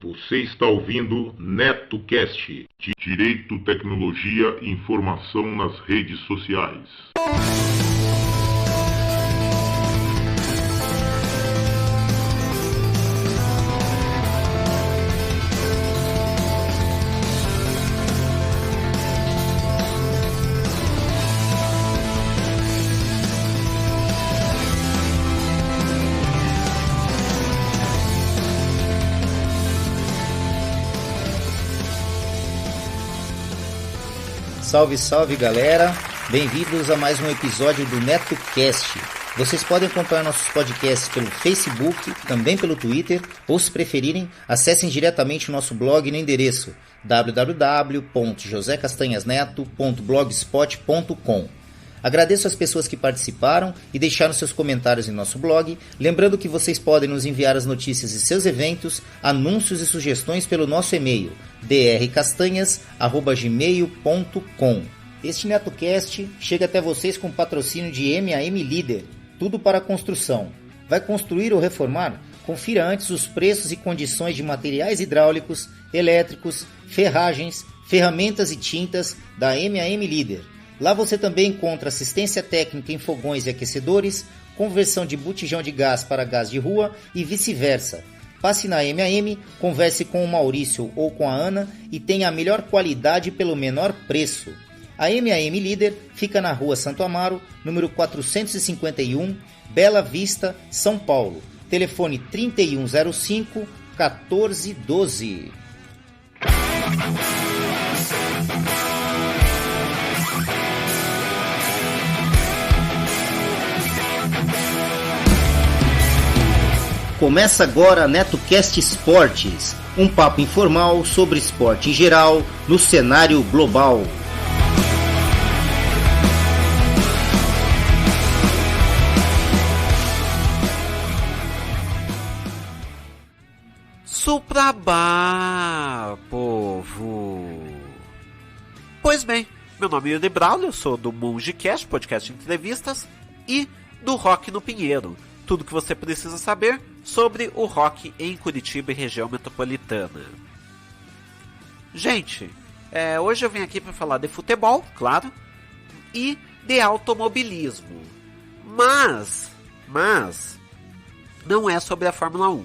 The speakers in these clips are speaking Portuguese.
Você está ouvindo NetoCast, Direito, Tecnologia e Informação nas redes sociais. Salve, salve galera, bem-vindos a mais um episódio do NetoCast. Vocês podem acompanhar nossos podcasts pelo Facebook, também pelo Twitter, ou se preferirem, acessem diretamente o nosso blog no endereço www.josecastanhasneto.blogspot.com. Agradeço as pessoas que participaram e deixaram seus comentários em nosso blog, lembrando que vocês podem nos enviar as notícias de seus eventos, anúncios e sugestões pelo nosso e-mail drcastanhas@gmail.com. Este NetoCast chega até vocês com patrocínio de MAM Líder, tudo para construção. Vai construir ou reformar? Confira antes os preços e condições de materiais hidráulicos, elétricos, ferragens, ferramentas e tintas da MAM Líder. Lá você também encontra assistência técnica em fogões e aquecedores, conversão de botijão de gás para gás de rua e vice-versa. Passe na MAM, converse com o Maurício ou com a Ana e tenha a melhor qualidade pelo menor preço. A MAM Líder fica na Rua Santo Amaro, número 451, Bela Vista, São Paulo. Telefone 3105-1412. Começa agora a NetoCast Esportes, um papo informal sobre esporte em geral, no cenário global. Suprabá, povo! Pois bem, meu nome é Yuri Braulio, eu sou do MongeCast, podcast de entrevistas, e do Rock no Pinheiro. Tudo que você precisa saber sobre o rock em Curitiba e região metropolitana. Gente, hoje eu vim aqui para falar de futebol, claro, e de automobilismo. Mas não é sobre a Fórmula 1.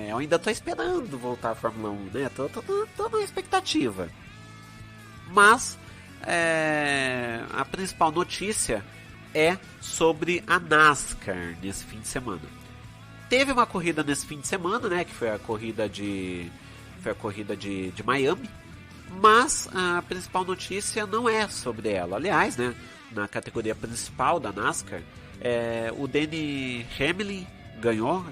Eu ainda estou esperando voltar à Fórmula 1, né? Tô na expectativa. Mas a principal notícia é sobre a NASCAR nesse fim de semana. Teve uma corrida nesse fim de semana, né, que foi a corrida de Miami, mas a principal notícia não é sobre ela. Aliás, né, na categoria principal da NASCAR, o Denny Hamlin ganhou,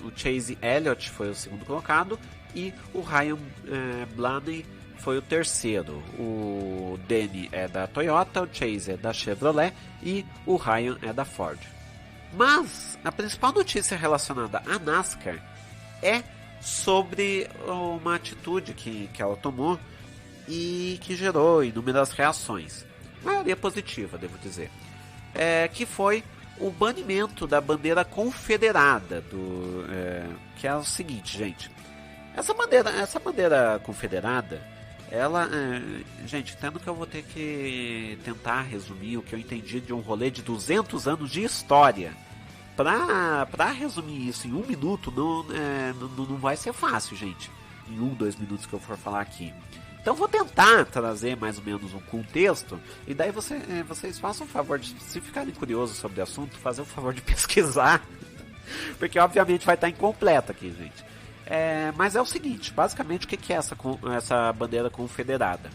o Chase Elliott foi o segundo colocado e o Ryan Blaney foi o terceiro. O Denny é da Toyota, o Chase é da Chevrolet e o Ryan é da Ford. Mas a principal notícia relacionada à NASCAR é sobre uma atitude que ela tomou e que gerou inúmeras reações. Maioria positiva, devo dizer. Que foi o banimento da bandeira confederada, que é o seguinte, gente. Essa bandeira confederada, ela, gente, entendo que eu vou ter que tentar resumir o que eu entendi de um rolê de 200 anos de história. Pra resumir isso em 1 minuto, não vai ser fácil, gente. Em 2 minutos que eu for falar aqui. Então vou tentar trazer mais ou menos um contexto. E daí vocês façam o favor de, se ficarem curiosos sobre o assunto, fazer o favor de pesquisar. Porque obviamente vai estar incompleto aqui, gente. Mas é o seguinte, basicamente o que é essa bandeira confederada?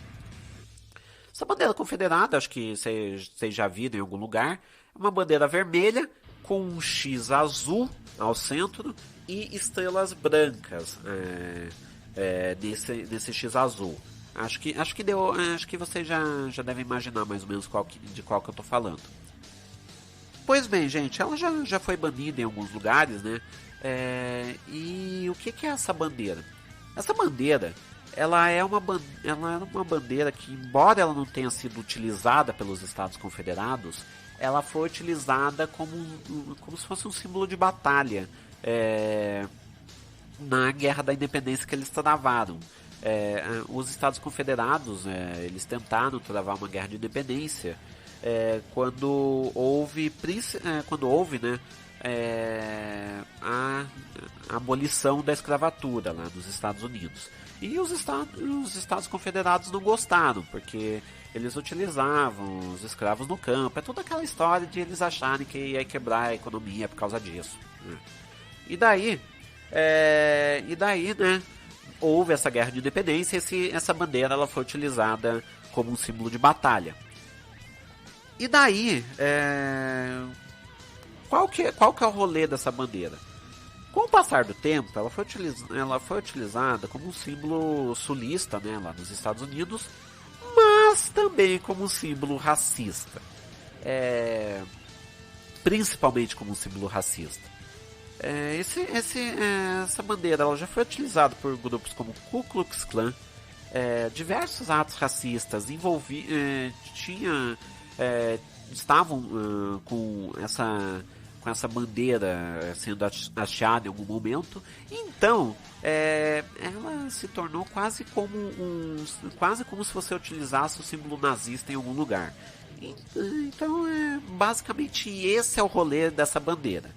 Essa bandeira confederada, acho que vocês já viram em algum lugar, é uma bandeira vermelha com um X azul ao centro e estrelas brancas nesse X azul. Acho que vocês já devem imaginar mais ou menos de qual que eu estou falando. Pois bem, gente, ela já foi banida em alguns lugares, né? E o que é essa bandeira? Essa bandeira, ela era uma bandeira que, embora ela não tenha sido utilizada pelos Estados Confederados, ela foi utilizada como se fosse um símbolo de batalha na Guerra da Independência que eles travaram. Os Estados Confederados, eles tentaram travar uma guerra de independência quando houve, né, a abolição da escravatura lá nos Estados Unidos. E os Estados Confederados não gostaram, porque eles utilizavam os escravos no campo. É toda aquela história de eles acharem que ia quebrar a economia por causa disso, né? E daí, né, houve essa guerra de independência e essa bandeira ela foi utilizada como um símbolo de batalha. E daí, qual que é o rolê dessa bandeira? Com o passar do tempo, ela foi utilizada como um símbolo sulista, né, lá nos Estados Unidos, mas também como um símbolo racista. Principalmente como um símbolo racista. Essa bandeira ela já foi utilizada por grupos como Ku Klux Klan. Diversos atos racistas estavam com essa bandeira sendo hasteada em algum momento. Então ela se tornou quase como se você utilizasse o símbolo nazista em algum lugar. Então basicamente esse é o rolê dessa bandeira.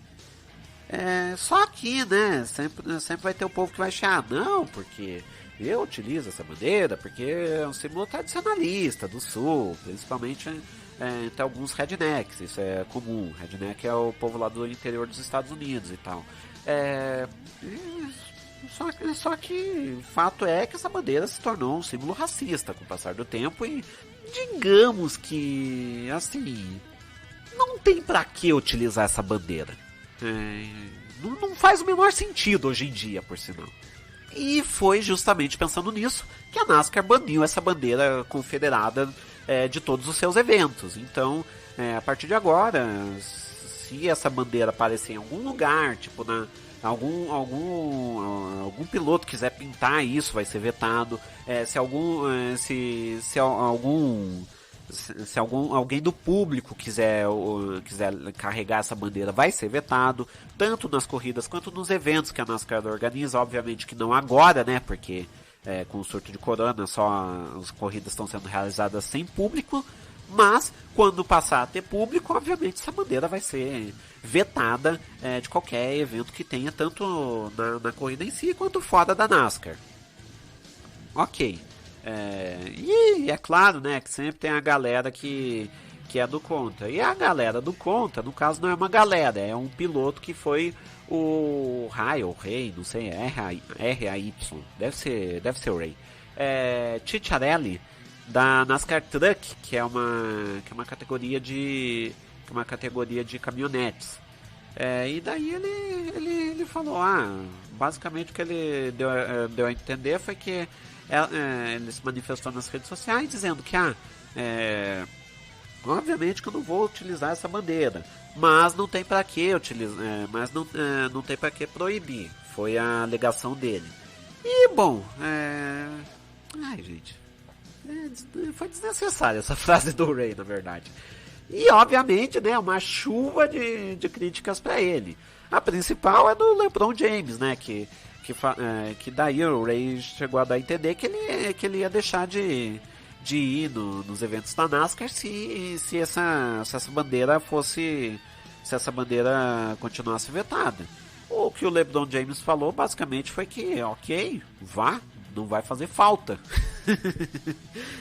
Só que, né, sempre vai ter o povo que vai achar, não, porque eu utilizo essa bandeira, porque é um símbolo tradicionalista do sul, principalmente entre alguns rednecks, isso é comum. Redneck é o povo lá do interior dos Estados Unidos e tal. Só que o fato é que essa bandeira se tornou um símbolo racista com o passar do tempo e digamos que, assim, não tem pra que utilizar essa bandeira. Não faz o menor sentido hoje em dia, por sinal. E foi justamente pensando nisso que a NASCAR baniu essa bandeira confederada de todos os seus eventos. Então, a partir de agora, se essa bandeira aparecer em algum lugar, tipo algum piloto quiser pintar isso, vai ser vetado. Se alguém do público quiser carregar essa bandeira, vai ser vetado, tanto nas corridas quanto nos eventos que a NASCAR organiza. Obviamente que não agora, né, porque com o surto de corona só as corridas estão sendo realizadas sem público, mas quando passar a ter público, obviamente essa bandeira vai ser vetada de qualquer evento que tenha, tanto na corrida em si quanto fora da NASCAR. Ok. E é claro, né, que sempre tem a galera que é do contra. E a galera do contra, no caso, não é uma galera, é um piloto que foi o Ray, ou Rei, não sei, R-A-Y, deve ser o Ray. Cicciarelli, da NASCAR Truck, que é uma categoria de caminhonetes. E daí ele falou, basicamente o que ele deu a entender foi que ele se manifestou nas redes sociais dizendo que obviamente que eu não vou utilizar essa bandeira, mas não tem para que utilizar, mas não tem para que proibir, foi a alegação dele. E bom, gente, foi desnecessária essa frase do Ray, na verdade. E obviamente, né, uma chuva de críticas para ele. A principal é do LeBron James, né, que daí o Ray chegou a dar a entender que ele ia deixar de ir nos eventos da NASCAR se essa bandeira continuasse vetada. O que o LeBron James falou basicamente foi que, ok, não vai fazer falta.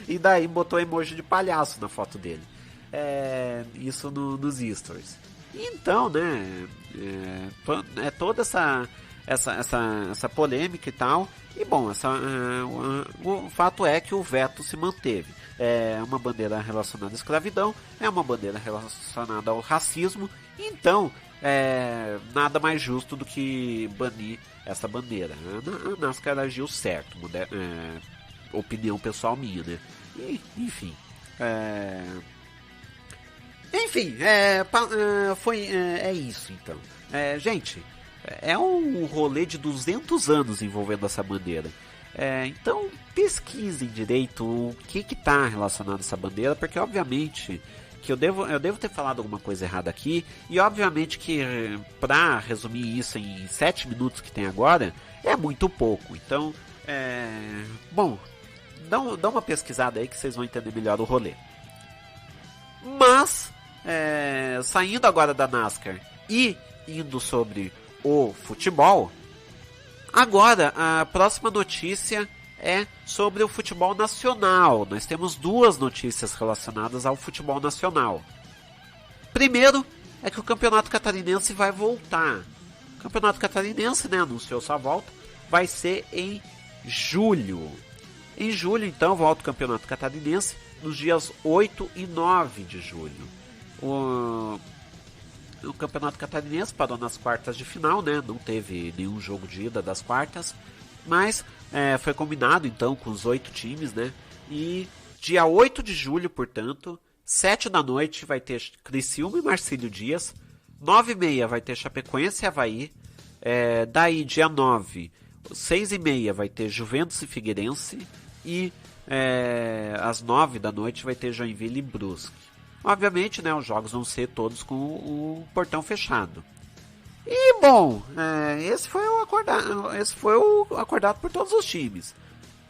E daí botou emoji de palhaço na foto dele. Isso nos stories. Então, né, toda essa polêmica e tal. E bom, o fato é que o veto se manteve. É uma bandeira relacionada à escravidão, é uma bandeira relacionada ao racismo. Então, nada mais justo do que banir essa bandeira. A NASCAR agiu certo, opinião pessoal minha, né? E, enfim. É isso então. Gente, é um rolê de 200 anos envolvendo essa bandeira. Então pesquisem direito o que está relacionado a essa bandeira, porque obviamente que eu devo ter falado alguma coisa errada aqui, e obviamente que pra resumir isso em 7 minutos que tem agora, é muito pouco. Então, bom, dá uma pesquisada aí que vocês vão entender melhor o rolê. Mas, saindo agora da NASCAR e indo sobre o futebol, agora a próxima notícia é sobre o futebol nacional. Nós temos 2 notícias relacionadas ao futebol nacional. Primeiro é que o Campeonato Catarinense vai voltar. O Campeonato Catarinense, né, anunciou sua volta, vai ser em julho. Em julho, então, volta o Campeonato Catarinense nos dias 8 e 9 de julho. O Campeonato Catarinense parou nas quartas de final, né? Não teve nenhum jogo de ida das quartas, mas foi combinado então com os 8 times, né? E dia 8 de julho, portanto, 7 da noite vai ter Criciúma e Marcílio Dias, 9h30 vai ter Chapecoense e Avaí, daí dia 9, 6h30 vai ter Juventus e Figueirense, e às 9 da noite vai ter Joinville e Brusque. Obviamente, né, os jogos vão ser todos com o portão fechado. E bom, esse foi o acordado por todos os times.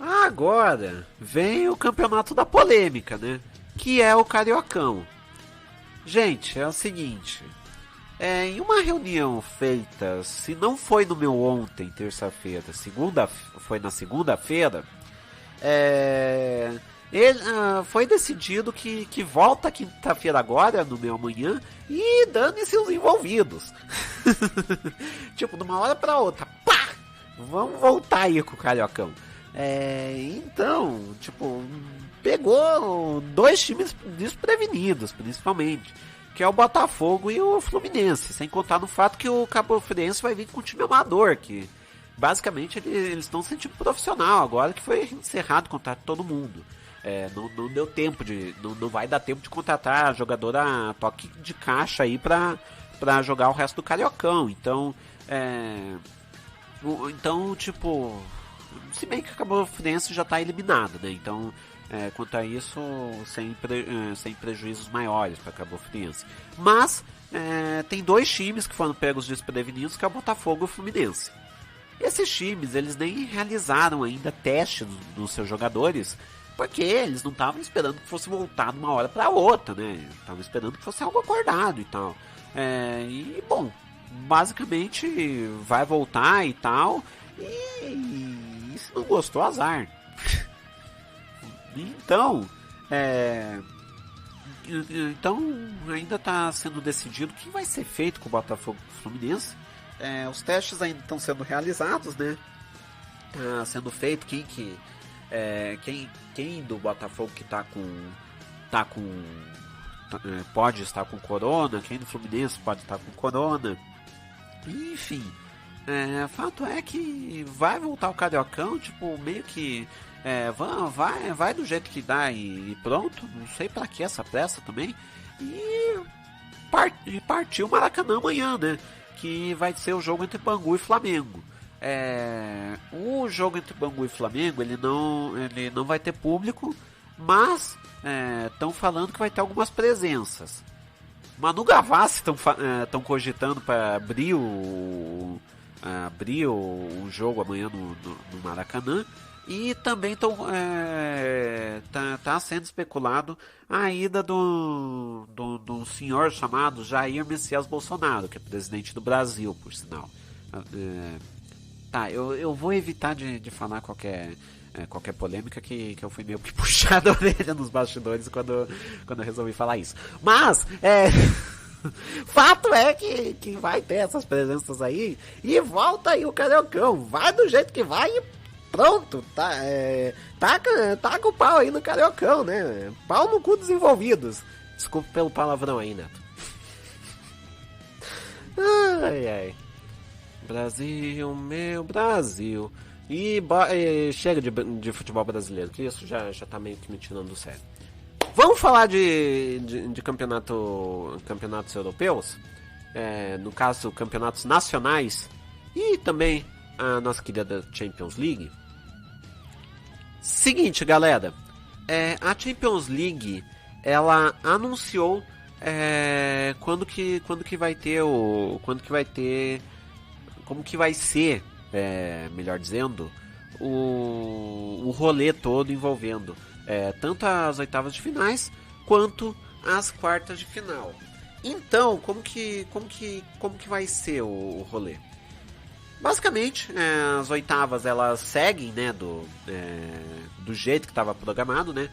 Agora vem o campeonato da polêmica, né? Que é o Cariocão. Gente, é o seguinte. Em uma reunião feita, se não foi no meu ontem, terça-feira, foi na segunda-feira, foi decidido que volta quinta-feira agora, no meu amanhã, e dane-se os envolvidos. Tipo, de uma hora pra outra, pá! Vamos voltar aí com o Cariocão. Então, tipo, pegou 2 times desprevenidos, principalmente, que é o Botafogo e o Fluminense, sem contar no fato que o Cabo Friense vai vir com um time amador, que basicamente eles estão sentindo profissional agora que foi encerrado o contrato de todo mundo. Não deu tempo não vai dar tempo de contratar jogador a toque de caixa aí pra jogar o resto do Cariocão. Então, tipo, se bem que a Cabo Friense já tá eliminado, né? Então, quanto a isso, sem prejuízos maiores para Cabo Friense. Mas tem 2 times que foram pegos desprevenidos, que é o Botafogo e o Fluminense. Esses times, eles nem realizaram ainda testes dos seus jogadores, porque eles não estavam esperando que fosse voltar de uma hora para outra, né? Estavam esperando que fosse algo acordado e tal. E, bom, basicamente vai voltar e tal. E se não gostou, azar. Então, ainda está sendo decidido o que vai ser feito com o Botafogo e o Fluminense. Os testes ainda estão sendo realizados, né? Tá sendo feito quem do Botafogo que pode estar com corona, quem do Fluminense pode estar com corona. Enfim, fato é que vai voltar o Cariocão, tipo, meio que vai do jeito que dá e pronto. Não sei pra que essa pressa também. E partiu o Maracanã amanhã, né? Que vai ser o jogo entre Bangu e Flamengo. O jogo entre Bangu e Flamengo ele não vai ter público, mas estão falando que vai ter algumas presenças. Manu Gavassi estão cogitando para abrir o jogo amanhã no Maracanã. E também tá sendo especulado a ida do senhor chamado Jair Messias Bolsonaro, que é presidente do Brasil, por sinal. Eu vou evitar de falar qualquer polêmica, que eu fui meio que puxado a orelha nos bastidores quando eu resolvi falar isso. Mas, fato é que vai ter essas presenças aí, e volta aí o Cariocão, vai do jeito que vai e pronto, taca o pau aí no Cariocão, né? Pau no cu dos envolvidos. Desculpa pelo palavrão aí, Neto. Ai. Brasil, meu Brasil. E chega de futebol brasileiro, que isso já tá meio que me tirando do sério. Vamos falar de campeonatos europeus? No caso, campeonatos nacionais. E também a nossa querida Champions League. Seguinte, galera, a Champions League ela anunciou quando que vai ter como que vai ser, melhor dizendo, o rolê todo envolvendo tanto as oitavas de finais quanto as quartas de final. Então, como que vai ser o rolê? Basicamente, as oitavas elas seguem, né, do jeito que estava programado, né,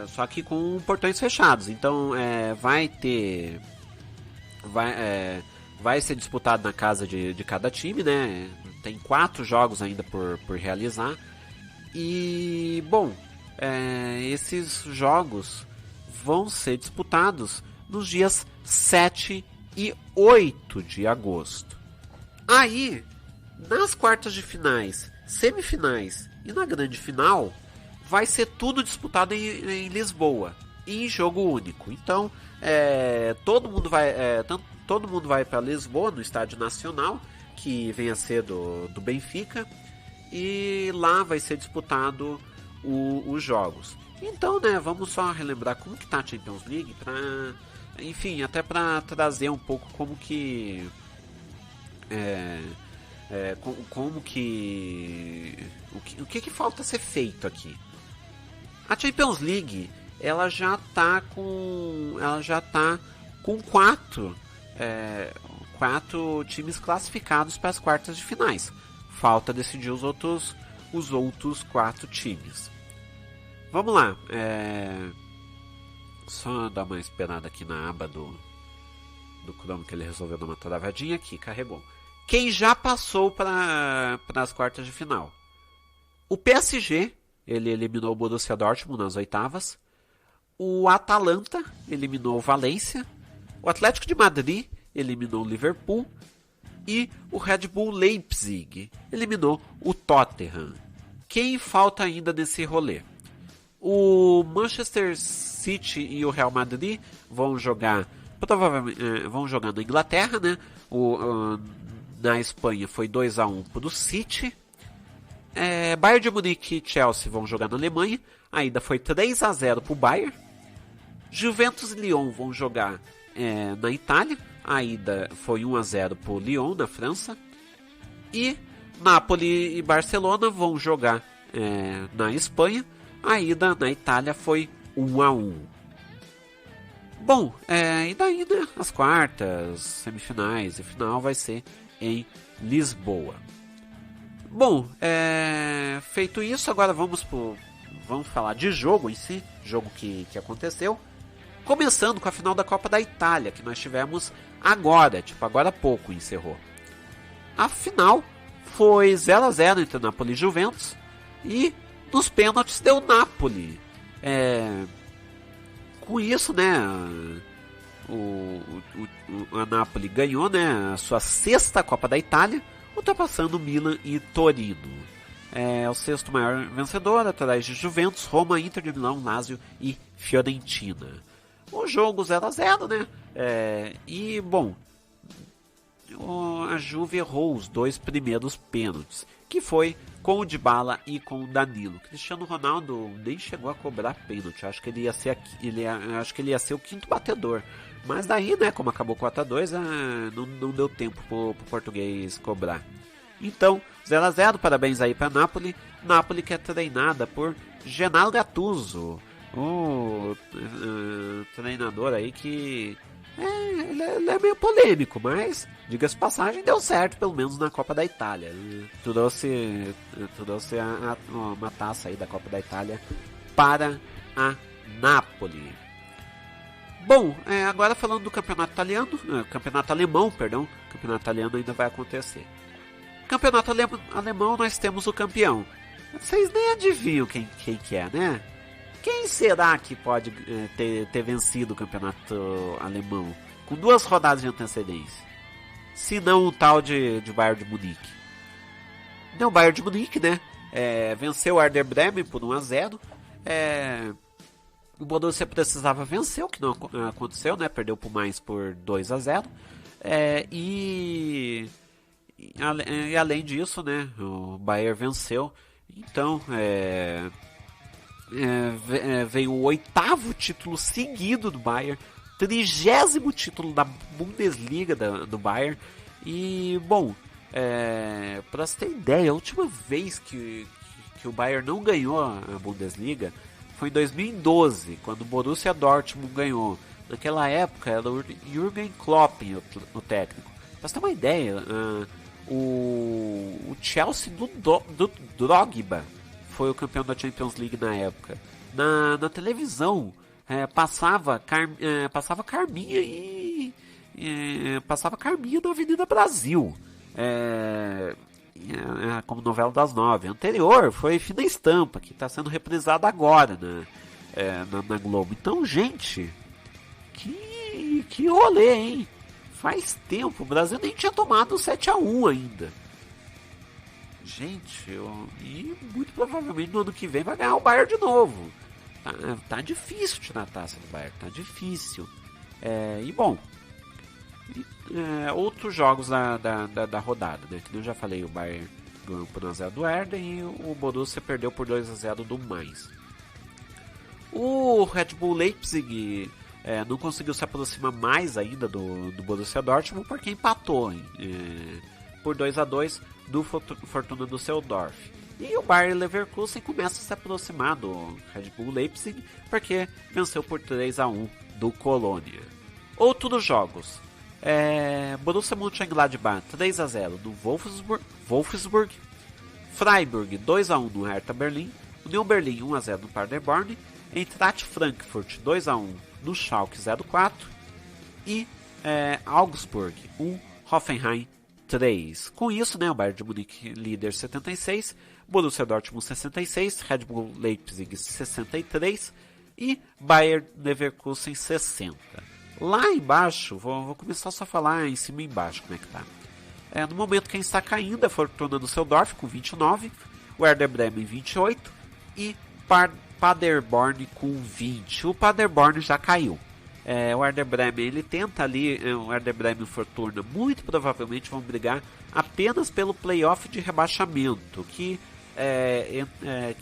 só que com portões fechados. Então, vai ser disputado na casa de cada time, né? Tem 4 jogos ainda por realizar. E, bom, esses jogos vão ser disputados nos dias 7 e 8 de agosto. Aí, nas quartas de finais, semifinais e na grande final, vai ser tudo disputado em Lisboa, em jogo único. Então, todo mundo vai para Lisboa, no Estádio Nacional, que vem a ser do Benfica, e lá vai ser disputado os jogos. Então, né, vamos só relembrar como que tá a Champions League, enfim, até para trazer um pouco como que o que falta ser feito aqui. A Champions League ela já tá com 4 times classificados para as quartas de finais. Falta decidir os outros 4 times. Vamos lá. Só dar uma esperada aqui na aba do Chrome, que ele resolveu dar uma travadinha aqui, carregou. Quem já passou para as quartas de final? O PSG, ele eliminou o Borussia Dortmund nas oitavas. O Atalanta eliminou o Valência. O Atlético de Madrid eliminou o Liverpool. E o Red Bull Leipzig eliminou o Tottenham. Quem falta ainda nesse rolê? O Manchester City e o Real Madrid vão jogar, provavelmente na Inglaterra, né? Na Espanha foi 2-1 para o City. Bayern de Munique e Chelsea vão jogar na Alemanha. A ida foi 3-0 para o Bayern. Juventus e Lyon vão jogar na Itália. A ida foi 1-0 para o Lyon, na França. E Napoli e Barcelona vão jogar na Espanha. A ida na Itália foi 1-1. Bom, e daí, né, as quartas, semifinais e final vai ser em Lisboa. Bom, feito isso, agora vamos falar de jogo em si, jogo que aconteceu. Começando com a final da Copa da Itália, que nós tivemos agora há pouco encerrou. A final foi 0-0 entre Napoli e Juventus, e nos pênaltis deu Napoli. Com isso, né, a Napoli ganhou, né, a sua 6ª Copa da Itália, ultrapassando Milan e Torino. É o 6º maior vencedor, atrás de Juventus, Roma, Inter de Milão, Lazio e Fiorentina. O jogo 0-0, né? E, bom, a Juve errou os 2 primeiros pênaltis, que foi com o Dybala e com o Danilo. Cristiano Ronaldo nem chegou a cobrar pênalti. Acho que ele ia ser o 5º batedor. Mas daí, né, como acabou 4-2, não deu tempo pro português cobrar. Então, 0-0, parabéns aí para Napoli. Napoli que é treinada por Gennaro Gattuso, o treinador aí que ele é meio polêmico, mas diga-se passagem, deu certo pelo menos na Copa da Itália. Trouxe uma taça aí da Copa da Itália para a Napoli. Bom, agora falando do campeonato alemão, perdão, o campeonato italiano ainda vai acontecer. Campeonato alemão, nós temos o campeão. Vocês nem adivinham quem que é, né? Quem será que pode ter vencido o campeonato alemão com 2 rodadas de antecedência? Se não o tal de Bayern de Munique. Não, o Bayern de Munique, né? Venceu o Werder Bremen por 1-0. O Borussia precisava vencer, o que não aconteceu, né? Perdeu por mais por 2-0. E além disso, né? O Bayern venceu. Então, veio o 8º título seguido do Bayern, 30º título da Bundesliga do Bayern. E, bom, para você ter ideia, a última vez que o Bayern não ganhou a Bundesliga foi em 2012, quando o Borussia Dortmund ganhou. Naquela época era o Jürgen Klopp o técnico. Pra você ter uma ideia, o Chelsea do Drogba foi o campeão da Champions League na época. Na televisão passava Carminha passava Carminha na Avenida Brasil, como novela das 9. A anterior foi Fina Estampa, que está sendo reprisada agora na Globo. Então, gente, que rolê, hein? Faz tempo, o Brasil nem tinha tomado 7-1 ainda. Gente, e muito provavelmente no ano que vem vai ganhar o Bayern de novo. Tá difícil tirar a taça do Bayern, tá difícil. E bom, outros jogos da rodada, né? Que eu já falei, o Bayern ganhou por 1x0 do Herder e o Borussia perdeu por 2x0 do Mainz. O Red Bull Leipzig não conseguiu se aproximar mais ainda do Borussia Dortmund porque empatou por 2-2 do Fortuna Düsseldorf. E o Bayer Leverkusen começa a se aproximar do Red Bull Leipzig porque venceu por 3-1 do Colônia. Outros jogos: Borussia Mönchengladbach 3-0 do Wolfsburg, Freiburg 2-1 no Hertha Berlim, Union Berlin 1-0 no Paderborn, Eintracht Frankfurt 2-1 no Schalke 04 e Augsburg 1, Hoffenheim 3. Com isso, né, o Bayern de Munique líder 76, Borussia Dortmund 66, Red Bull Leipzig 63 e Bayer Leverkusen 60. Lá embaixo, vou começar só a falar em cima e embaixo como é que tá. No momento quem está caindo é Fortuna Düsseldorf com 29, o Werder Bremen 28 e Paderborn com 20. O Paderborn já caiu. O Werder Bremen ele tenta ali, o Werder Bremen e o Fortuna muito provavelmente vão brigar apenas pelo playoff de rebaixamento, que é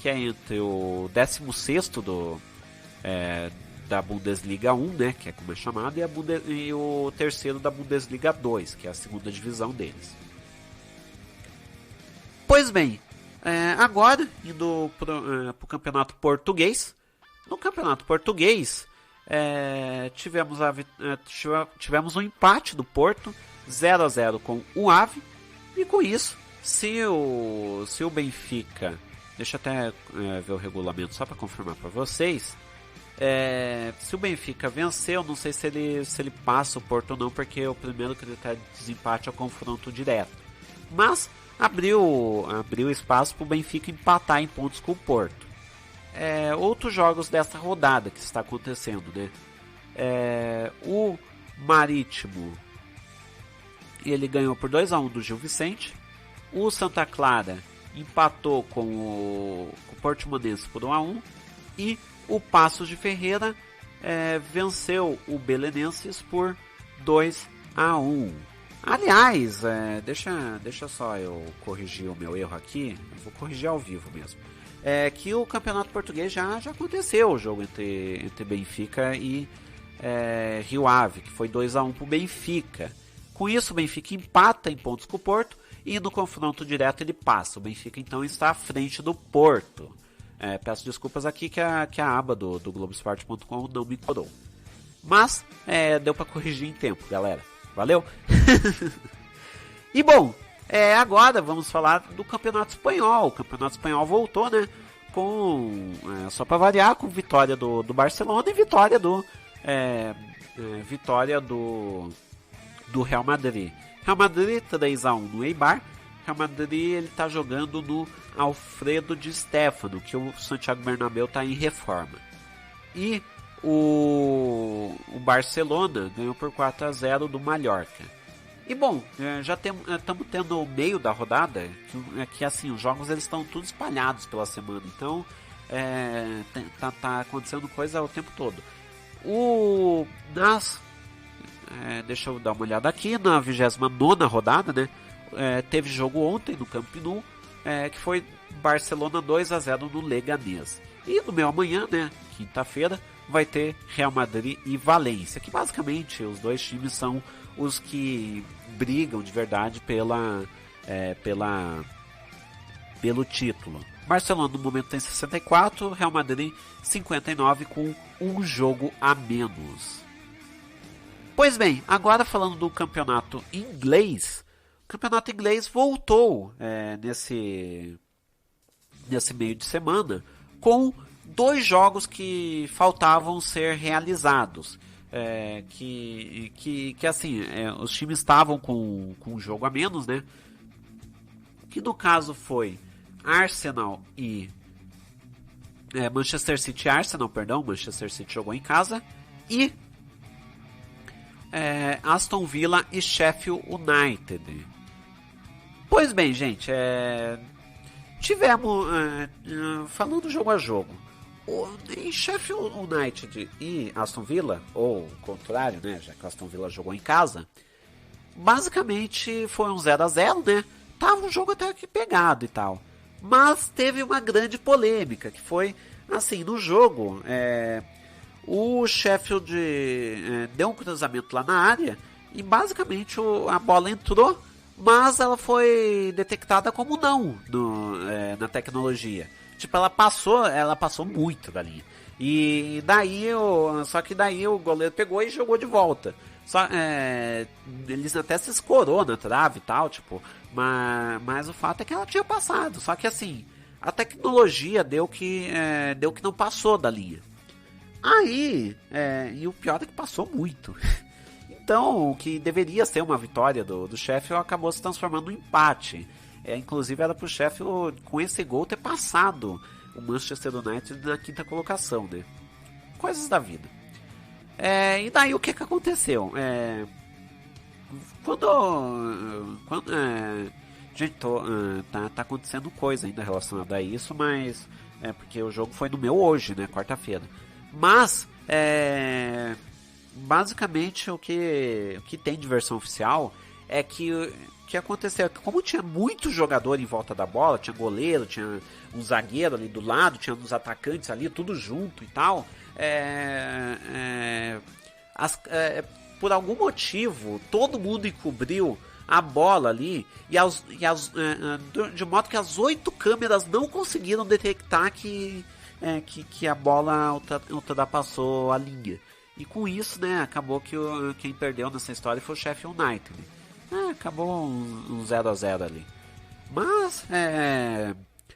entre o 16º da Bundesliga 1, né, que é como é chamado, e o terceiro da Bundesliga 2, que é a segunda divisão deles. Pois bem, agora indo para o Campeonato Português. No Campeonato Português tivemos um empate do Porto 0-0 com o Ave, e com isso, se o Benfica, deixa eu até ver o regulamento só para confirmar para vocês, se o Benfica venceu, não sei se ele passa o Porto ou não, porque o primeiro critério de desempate é o confronto direto, mas abriu espaço para o Benfica empatar em pontos com o Porto. Outros jogos dessa rodada que está acontecendo, né? O Marítimo ele ganhou por 2-1 do Gil Vicente. O Santa Clara empatou com o Portimonense por 1-1 e o Paços de Ferreira venceu o Belenenses por 2-1. Aliás, deixa só eu corrigir o meu erro aqui. Eu vou corrigir ao vivo mesmo. Que o Campeonato Português já aconteceu o jogo entre Benfica e Rio Ave, que foi 2-1 para o Benfica. Com isso, o Benfica empata em pontos com o Porto e no confronto direto ele passa. O Benfica então está à frente do Porto. Peço desculpas aqui que a aba do Globoesporte.com não me corou. Mas deu para corrigir em tempo, galera. Valeu? E bom, agora vamos falar do Campeonato Espanhol. O Campeonato Espanhol voltou, né? Só para variar, com vitória do Barcelona e vitória do Real Madrid. Real Madrid 3-1 no Eibar. Real Madrid ele tá jogando no Alfredo Di Stéfano, que o Santiago Bernabéu tá em reforma. E o Barcelona ganhou por 4-0 do Mallorca. E bom, já estamos tendo o meio da rodada, que assim, os jogos eles estão todos espalhados pela semana, então tá acontecendo coisa o tempo todo. Deixa eu dar uma olhada aqui, na 29ª rodada, né? Teve jogo ontem no Camp Nou. que foi Barcelona 2-0 no Leganés. E no meu amanhã, né, quinta-feira, vai ter Real Madrid e Valência, que basicamente os dois times são os que brigam de verdade pelo título. Barcelona no momento tem 64, Real Madrid 59 com um jogo a menos. Pois bem, agora falando do campeonato inglês, o campeonato inglês voltou nesse meio de semana com 2 jogos que faltavam ser realizados. Que assim, os times estavam com um jogo a menos, né? Que no caso foi Arsenal e Manchester City jogou em casa, e Aston Villa e Sheffield United. Pois bem, gente, tivemos, falando jogo a jogo, em Sheffield United e Aston Villa, ou o contrário, né, já que Aston Villa jogou em casa, basicamente foi um 0-0, né? Tava um jogo até que pegado e tal. Mas teve uma grande polêmica, que foi, assim, no jogo, o Sheffield deu um cruzamento lá na área e basicamente a bola entrou, mas ela foi detectada como não na tecnologia. Tipo, ela passou muito da linha. E daí, só que daí o goleiro pegou e jogou de volta. Eles até se escorou na trave e tal, tipo, mas o fato é que ela tinha passado. Só que assim, a tecnologia deu que não passou da linha. Aí, e o pior é que passou muito. Então, o que deveria ser uma vitória do Sheffield acabou se transformando em empate. Inclusive era pro Sheffield, com esse gol, ter passado o Manchester United na 5ª colocação, né? Coisas da vida. E daí o que aconteceu? Gente, tá acontecendo coisa ainda relacionada a isso, mas porque o jogo foi no meu hoje, né, quarta-feira. Mas basicamente o que tem de versão oficial é que o que aconteceu é que, como tinha muito jogador em volta da bola, tinha goleiro, tinha um zagueiro ali do lado, tinha uns atacantes ali, tudo junto e tal, por algum motivo todo mundo encobriu a bola ali de modo que as 8 câmeras não conseguiram detectar que a bola ultrapassou a linha. E com isso, né, acabou que quem perdeu nessa história foi o Sheffield United. Acabou um 0-0 ali. Mas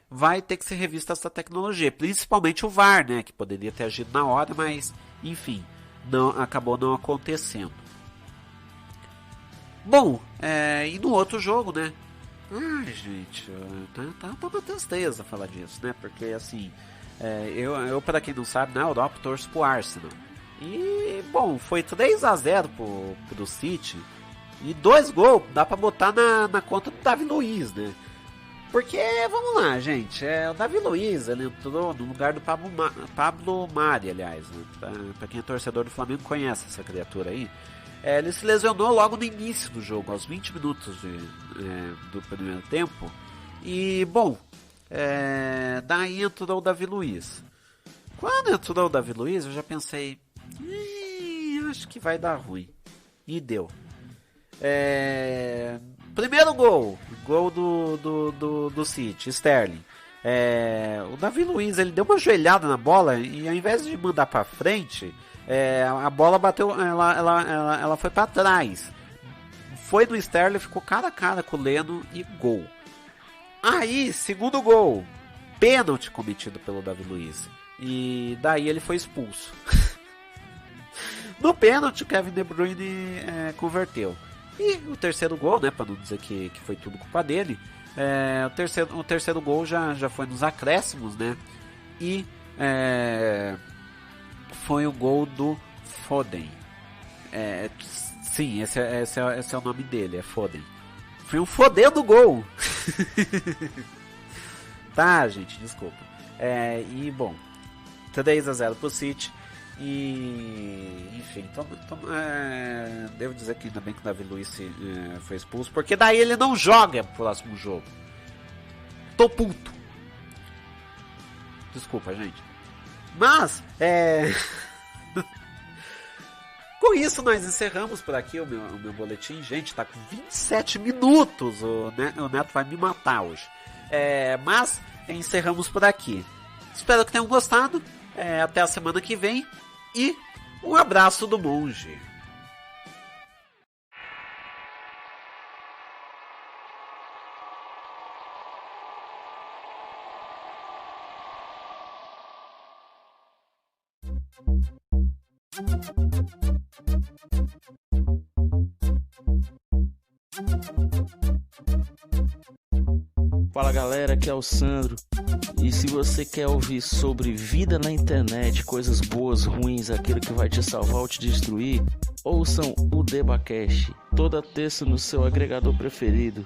vai ter que ser revista essa tecnologia, principalmente o VAR, né, que poderia ter agido na hora, mas enfim, acabou não acontecendo. Bom, e no outro jogo, né? Gente, tá uma tristeza falar disso, né? Porque assim, eu para quem não sabe, na Europa torço pro Arsenal. E bom, foi 3-0 pro City. E 2 gols dá pra botar na conta do Davi Luiz, né? Porque, vamos lá, gente, o Davi Luiz, ele entrou no lugar do Pablo Mari, aliás, né? Pra quem é torcedor do Flamengo conhece essa criatura aí. Ele se lesionou logo no início do jogo, aos 20 minutos do primeiro tempo. E, bom, daí entrou o Davi Luiz. Quando entrou o Davi Luiz, eu já pensei, acho que vai dar ruim. E deu. Primeiro gol do City, Sterling. O Davi Luiz, ele deu uma joelhada na bola e ao invés de mandar para frente, a bola bateu, ela foi para trás. Foi no Sterling, ficou cara a cara com o Leno e gol. Aí, segundo gol, pênalti cometido pelo Davi Luiz. E daí ele foi expulso. No pênalti, o Kevin De Bruyne converteu. E o terceiro gol, né, para não dizer que foi tudo culpa dele, o terceiro gol já foi nos acréscimos, né? E foi o gol do Foden. Sim, esse é o nome dele, é Foden. Foi um Foden do gol. Tá, gente, desculpa. E bom, 3-0 pro City. E enfim, então devo dizer que ainda bem que o Davi Luiz foi expulso, porque daí ele não joga pro próximo jogo. Tô puto. Desculpa, gente. Mas, com isso, nós encerramos por aqui o meu boletim. Gente, tá com 27 minutos. O Neto vai me matar hoje. Mas, encerramos por aqui. Espero que tenham gostado. Até a semana que vem. E um abraço do monge. Fala galera, aqui é o Sandro. E se você quer ouvir sobre vida na internet, coisas boas, ruins, aquilo que vai te salvar ou te destruir, ouçam o DebaCast, toda terça no seu agregador preferido.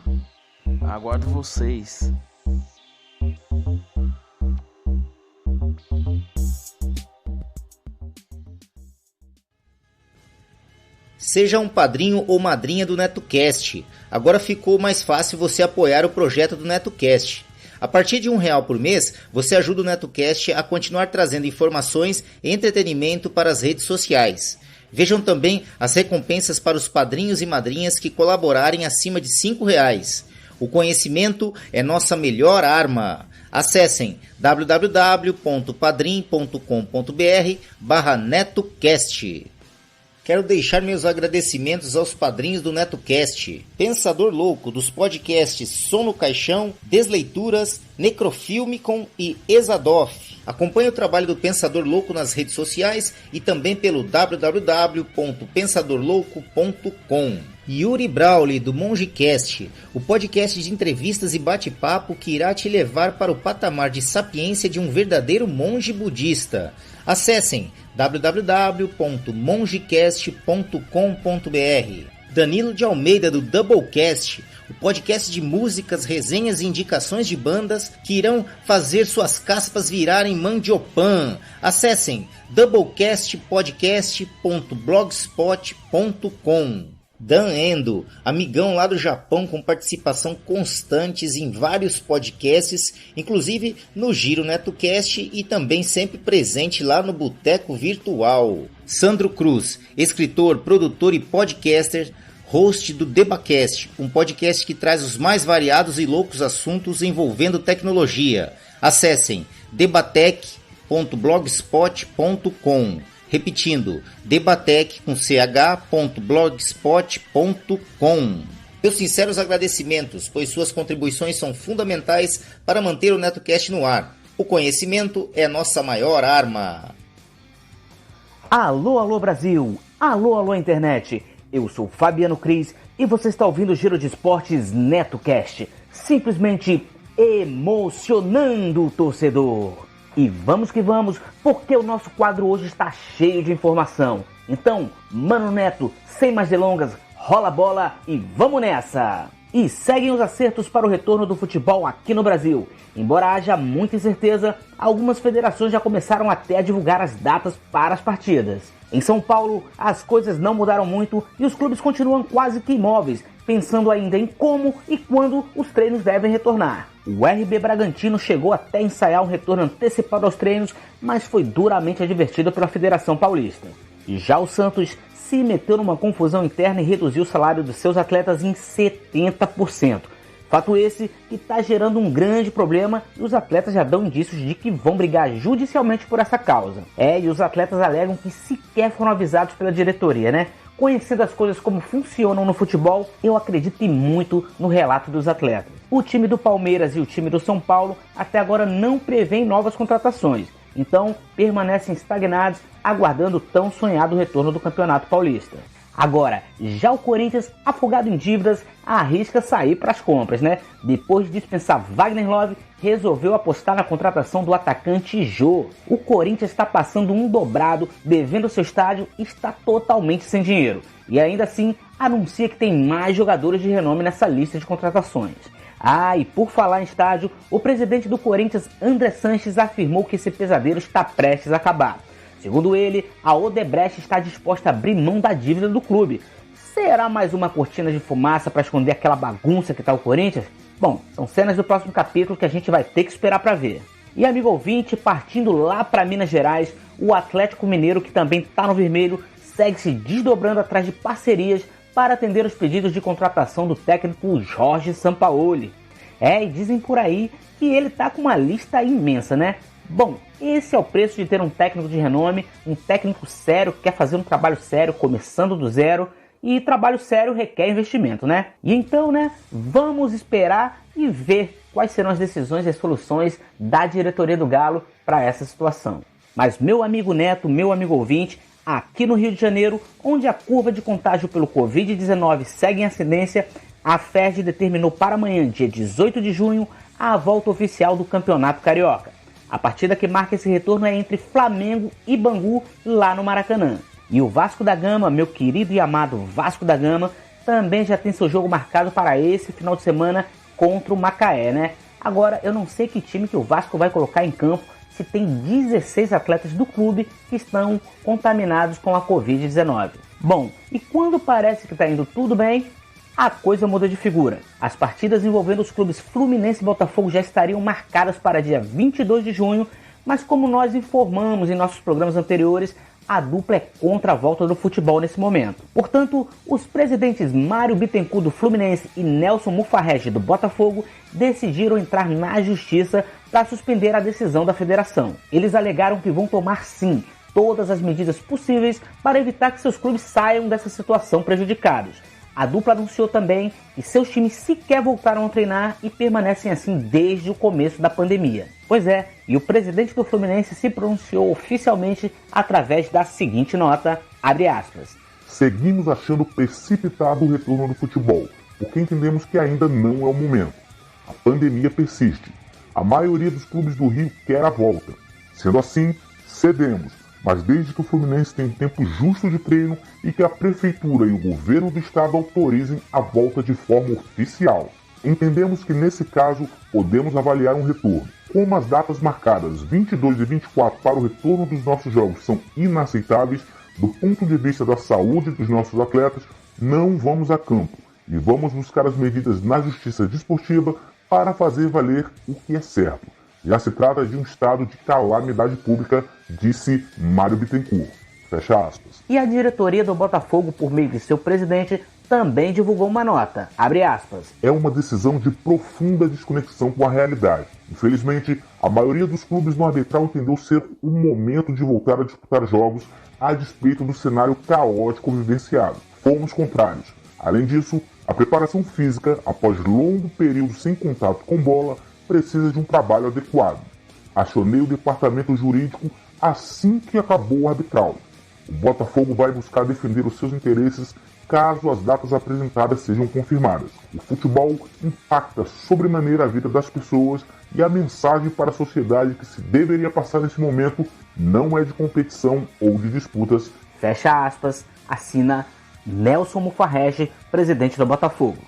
Aguardo vocês. Seja um padrinho ou madrinha do NetoCast. Agora ficou mais fácil você apoiar o projeto do NetoCast. A partir de R$1 por mês, você ajuda o NetoCast a continuar trazendo informações e entretenimento para as redes sociais. Vejam também as recompensas para os padrinhos e madrinhas que colaborarem acima de R$5. O conhecimento é nossa melhor arma. Acessem www.padrim.com.br/NetoCast. Quero deixar meus agradecimentos aos padrinhos do NetoCast: Pensador Louco, dos podcasts Som no Caixão, Desleituras, Necrofilmicon e Exadoff. Acompanhe o trabalho do Pensador Louco nas redes sociais e também pelo www.pensadorlouco.com. Yuri Brawley, do MongeCast, o podcast de entrevistas e bate-papo que irá te levar para o patamar de sapiência de um verdadeiro monge budista. Acessem www.mongecast.com.br. Danilo de Almeida, do Doublecast, o podcast de músicas, resenhas e indicações de bandas que irão fazer suas caspas virarem mandiopan. Acessem doublecastpodcast.blogspot.com. Dan Endo, amigão lá do Japão com participação constantes em vários podcasts, inclusive no Giro NetoCast e também sempre presente lá no Boteco Virtual. Sandro Cruz, escritor, produtor e podcaster, host do DebaCast, um podcast que traz os mais variados e loucos assuntos envolvendo tecnologia. Acessem debatec.blogspot.com. Repetindo, debatec.blogspot.com. Meus sinceros agradecimentos, pois suas contribuições são fundamentais para manter o NetoCast no ar. O conhecimento é nossa maior arma. Alô, alô Brasil! Alô, alô internet! Eu sou Fabiano Cris e você está ouvindo o Giro de Esportes NetoCast. Simplesmente emocionando o torcedor. E vamos que vamos, porque o nosso quadro hoje está cheio de informação. Então, Mano Neto, sem mais delongas, rola a bola e vamos nessa! E seguem os acertos para o retorno do futebol aqui no Brasil. Embora haja muita incerteza, algumas federações já começaram até a divulgar as datas para as partidas. Em São Paulo, as coisas não mudaram muito e os clubes continuam quase que imóveis, pensando ainda em como e quando os treinos devem retornar. O RB Bragantino chegou até a ensaiar um retorno antecipado aos treinos, mas foi duramente advertido pela Federação Paulista. E já o Santos se meteu numa confusão interna e reduziu o salário dos seus atletas em 70%. Fato esse que está gerando um grande problema e os atletas já dão indícios de que vão brigar judicialmente por essa causa. E os atletas alegam que sequer foram avisados pela diretoria, né? Conhecendo as coisas como funcionam no futebol, eu acredito muito no relato dos atletas. O time do Palmeiras e o time do São Paulo até agora não prevêem novas contratações, então permanecem estagnados, aguardando o tão sonhado retorno do Campeonato Paulista. Agora, já o Corinthians, afogado em dívidas, arrisca sair para as compras, né? Depois de dispensar Wagner Love, resolveu apostar na contratação do atacante Jô. O Corinthians está passando um dobrado, devendo seu estádio e está totalmente sem dinheiro. E ainda assim, anuncia que tem mais jogadores de renome nessa lista de contratações. E por falar em estádio, o presidente do Corinthians, André Sanches, afirmou que esse pesadelo está prestes a acabar. Segundo ele, a Odebrecht está disposta a abrir mão da dívida do clube. Será mais uma cortina de fumaça para esconder aquela bagunça que está o Corinthians? Bom, são cenas do próximo capítulo que a gente vai ter que esperar para ver. E amigo ouvinte, partindo lá para Minas Gerais, o Atlético Mineiro, que também está no vermelho, segue se desdobrando atrás de parcerias para atender os pedidos de contratação do técnico Jorge Sampaoli. E dizem por aí que ele tá com uma lista imensa, né? Bom, esse é o preço de ter um técnico de renome, um técnico sério que quer fazer um trabalho sério, começando do zero, e trabalho sério requer investimento, né? E então, né, vamos esperar e ver quais serão as decisões e as soluções da diretoria do Galo para essa situação. Mas meu amigo Neto, meu amigo ouvinte, aqui no Rio de Janeiro, onde a curva de contágio pelo Covid-19 segue em ascendência, a FERJ determinou para amanhã, dia 18 de junho, a volta oficial do Campeonato Carioca. A partida que marca esse retorno é entre Flamengo e Bangu, lá no Maracanã. E o Vasco da Gama, meu querido e amado Vasco da Gama, também já tem seu jogo marcado para esse final de semana contra o Macaé, né? Agora, eu não sei que time que o Vasco vai colocar em campo se tem 16 atletas do clube que estão contaminados com a Covid-19. Bom, e quando parece que está indo tudo bem, a coisa muda de figura. As partidas envolvendo os clubes Fluminense e Botafogo já estariam marcadas para dia 22 de junho, mas como nós informamos em nossos programas anteriores, a dupla é contra a volta do futebol nesse momento. Portanto, os presidentes Mário Bittencourt do Fluminense e Nelson Mufarrege do Botafogo decidiram entrar na justiça para suspender a decisão da federação. Eles alegaram que vão tomar sim todas as medidas possíveis para evitar que seus clubes saiam dessa situação prejudicados. A dupla anunciou também que seus times sequer voltaram a treinar e permanecem assim desde o começo da pandemia. Pois é, e o presidente do Fluminense se pronunciou oficialmente através da seguinte nota, abre aspas. Seguimos achando precipitado o retorno do futebol, porque entendemos que ainda não é o momento. A pandemia persiste. A maioria dos clubes do Rio quer a volta. Sendo assim, cedemos. Mas desde que o Fluminense tenha um tempo justo de treino e que a Prefeitura e o Governo do Estado autorizem a volta de forma oficial. Entendemos que nesse caso podemos avaliar um retorno. Como as datas marcadas 22 e 24 para o retorno dos nossos jogos são inaceitáveis, do ponto de vista da saúde dos nossos atletas, não vamos a campo e vamos buscar as medidas na Justiça Desportiva para fazer valer o que é certo. Já se trata de um estado de calamidade pública, disse Mário Bittencourt. Fecha aspas. E a diretoria do Botafogo, por meio de seu presidente, também divulgou uma nota. Abre aspas. É uma decisão de profunda desconexão com a realidade. Infelizmente, a maioria dos clubes no arbitral entendeu ser o momento de voltar a disputar jogos a despeito do cenário caótico vivenciado. Fomos contrários. Além disso, a preparação física, após longo período sem contato com bola, precisa de um trabalho adequado. Acionei o departamento jurídico assim que acabou o arbitral. O Botafogo vai buscar defender os seus interesses caso as datas apresentadas sejam confirmadas. O futebol impacta sobremaneira a vida das pessoas e a mensagem para a sociedade que se deveria passar nesse momento não é de competição ou de disputas. Fecha aspas, assina Nelson Mufarrege, presidente do Botafogo.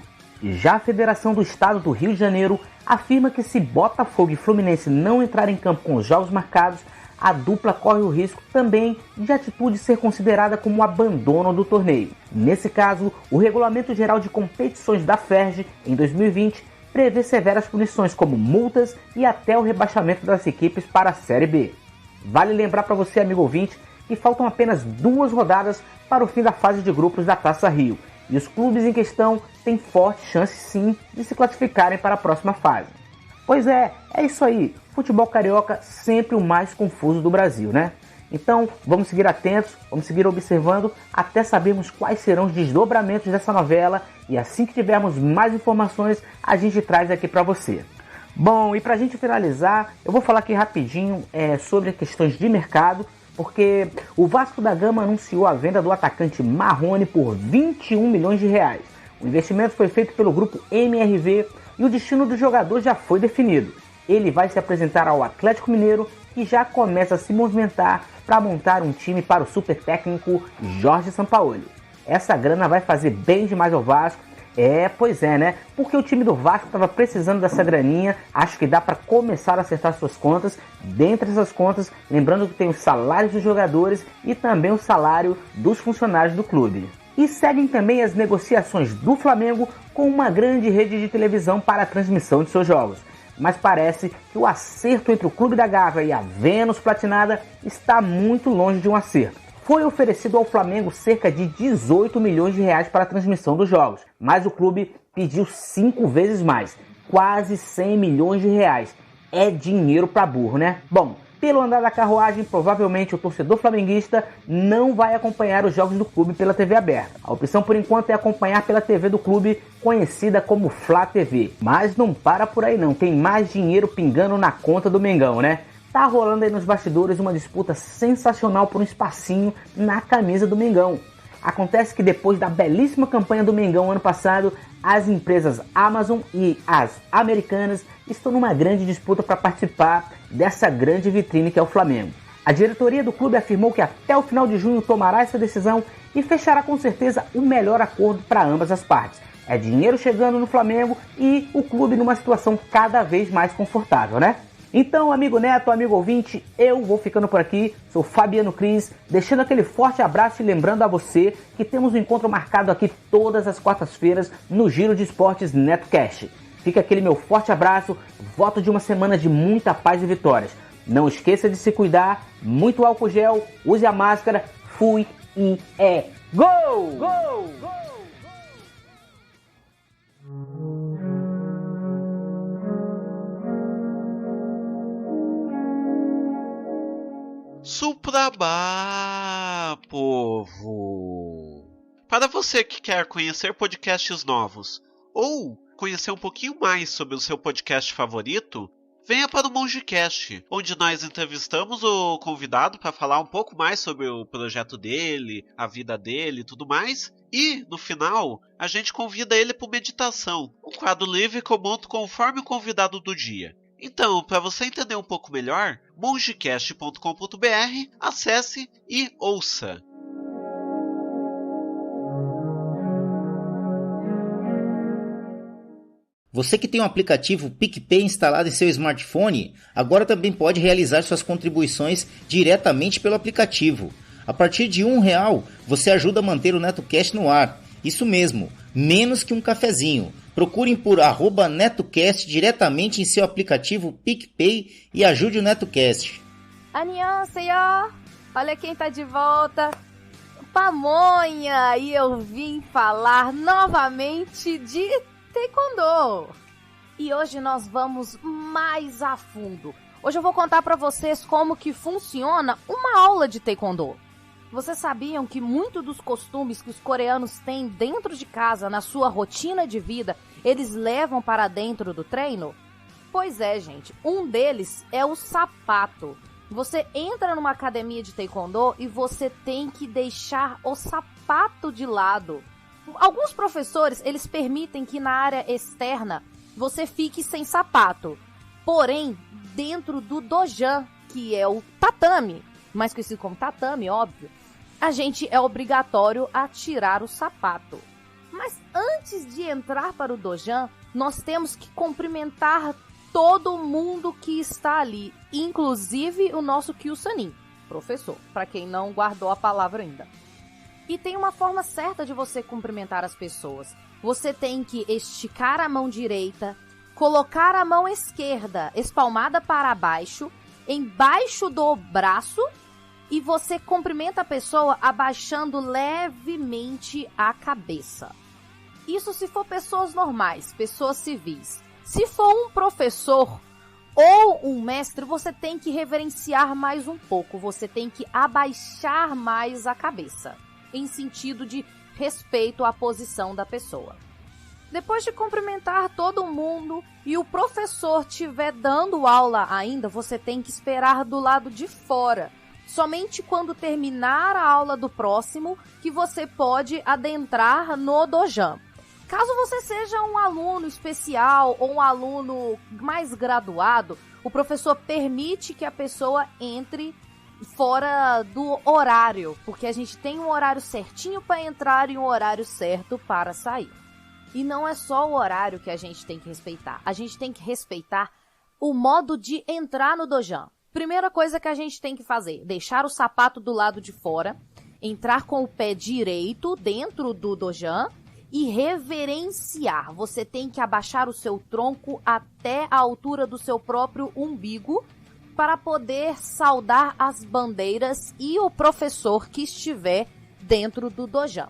E já a Federação do Estado do Rio de Janeiro afirma que se Botafogo e Fluminense não entrarem em campo com os jogos marcados, a dupla corre o risco também de a atitude ser considerada como abandono do torneio. Nesse caso, o Regulamento Geral de Competições da FERJ, em 2020, prevê severas punições como multas e até o rebaixamento das equipes para a Série B. Vale lembrar para você, amigo ouvinte, que faltam apenas 2 rodadas para o fim da fase de grupos da Taça Rio. E os clubes em questão têm forte chance sim de se classificarem para a próxima fase. Pois é isso aí. Futebol carioca sempre o mais confuso do Brasil, né? Então vamos seguir atentos, vamos seguir observando até sabermos quais serão os desdobramentos dessa novela e assim que tivermos mais informações a gente traz aqui para você. Bom, e para a gente finalizar, eu vou falar aqui rapidinho sobre questões de mercado, porque o Vasco da Gama anunciou a venda do atacante Marrone por 21 milhões de reais. O investimento foi feito pelo grupo MRV e o destino do jogador já foi definido. Ele vai se apresentar ao Atlético Mineiro, que já começa a se movimentar para montar um time para o super técnico Jorge Sampaoli. Essa grana vai fazer bem demais ao Vasco. Pois é, né? Porque o time do Vasco estava precisando dessa graninha. Acho que dá para começar a acertar suas contas. Dentre essas contas, lembrando que tem os salários dos jogadores e também o salário dos funcionários do clube. E seguem também as negociações do Flamengo com uma grande rede de televisão para a transmissão de seus jogos. Mas parece que o acerto entre o Clube da Gávea e a Vênus Platinada está muito longe de um acerto. Foi oferecido ao Flamengo cerca de 18 milhões de reais para a transmissão dos jogos, mas o clube pediu 5 vezes mais, quase 100 milhões de reais. É dinheiro para burro, né? Bom, pelo andar da carruagem, provavelmente o torcedor flamenguista não vai acompanhar os jogos do clube pela TV aberta. A opção por enquanto é acompanhar pela TV do clube, conhecida como Flá TV. Mas não para por aí não, tem mais dinheiro pingando na conta do Mengão, né? Tá rolando aí nos bastidores uma disputa sensacional por um espacinho na camisa do Mengão. Acontece que depois da belíssima campanha do Mengão ano passado, as empresas Amazon e as Americanas estão numa grande disputa para participar dessa grande vitrine que é o Flamengo. A diretoria do clube afirmou que até o final de junho tomará essa decisão e fechará com certeza o melhor acordo para ambas as partes. É dinheiro chegando no Flamengo e o clube numa situação cada vez mais confortável, né? Então, amigo neto, amigo ouvinte, eu vou ficando por aqui, sou Fabiano Cris, deixando aquele forte abraço e lembrando a você que temos um encontro marcado aqui todas as quartas-feiras no Giro de Esportes NetoCast. Fica aquele meu forte abraço, voto de uma semana de muita paz e vitórias. Não esqueça de se cuidar, muito álcool gel, use a máscara, fui e é gol! Gol! Gol! Suprabá, povo! Para você que quer conhecer podcasts novos ou conhecer um pouquinho mais sobre o seu podcast favorito, venha para o MongeCast, onde nós entrevistamos o convidado para falar um pouco mais sobre o projeto dele, a vida dele e tudo mais. E, no final, a gente convida ele para meditação, um quadro livre que eu monto conforme o convidado do dia. Então, para você entender um pouco melhor, mongecast.com.br, acesse e ouça. Você que tem o aplicativo PicPay instalado em seu smartphone, agora também pode realizar suas contribuições diretamente pelo aplicativo. A partir de R$1, você ajuda a manter o NetoCast no ar. Isso mesmo, menos que um cafezinho. Procurem por @NetoCast diretamente em seu aplicativo PicPay e ajude o NetoCast. Annyeonghaseyo! Olha quem tá de volta! Pamonha! E eu vim falar novamente de Taekwondo! E hoje nós vamos mais a fundo. Hoje eu vou contar pra vocês como que funciona uma aula de Taekwondo. Vocês sabiam que muitos dos costumes que os coreanos têm dentro de casa, na sua rotina de vida, eles levam para dentro do treino? Pois é, gente. Um deles é o sapato. Você entra numa academia de Taekwondo e você tem que deixar o sapato de lado. Alguns professores, eles permitem que na área externa você fique sem sapato. Porém, dentro do dojan, que é o tatame, mais conhecido como tatame, óbvio, a gente é obrigatório a tirar o sapato. Mas antes de entrar para o dojan, nós temos que cumprimentar todo mundo que está ali, inclusive o nosso Kyosanin, professor, para quem não guardou a palavra ainda. E tem uma forma certa de você cumprimentar as pessoas. Você tem que esticar a mão direita, colocar a mão esquerda espalmada para baixo, embaixo do braço, e você cumprimenta a pessoa abaixando levemente a cabeça. Isso se for pessoas normais, pessoas civis. Se for um professor ou um mestre, você tem que reverenciar mais um pouco. Você tem que abaixar mais a cabeça, em sentido de respeito à posição da pessoa. Depois de cumprimentar todo mundo e o professor estiver dando aula ainda, você tem que esperar do lado de fora. Somente quando terminar a aula do próximo que você pode adentrar no dojan. Caso você seja um aluno especial ou um aluno mais graduado, o professor permite que a pessoa entre fora do horário, porque a gente tem um horário certinho para entrar e um horário certo para sair. E não é só o horário que a gente tem que respeitar, a gente tem que respeitar o modo de entrar no dojan. Primeira coisa que a gente tem que fazer, deixar o sapato do lado de fora, entrar com o pé direito dentro do dojan e reverenciar. Você tem que abaixar o seu tronco até a altura do seu próprio umbigo para poder saudar as bandeiras e o professor que estiver dentro do dojan.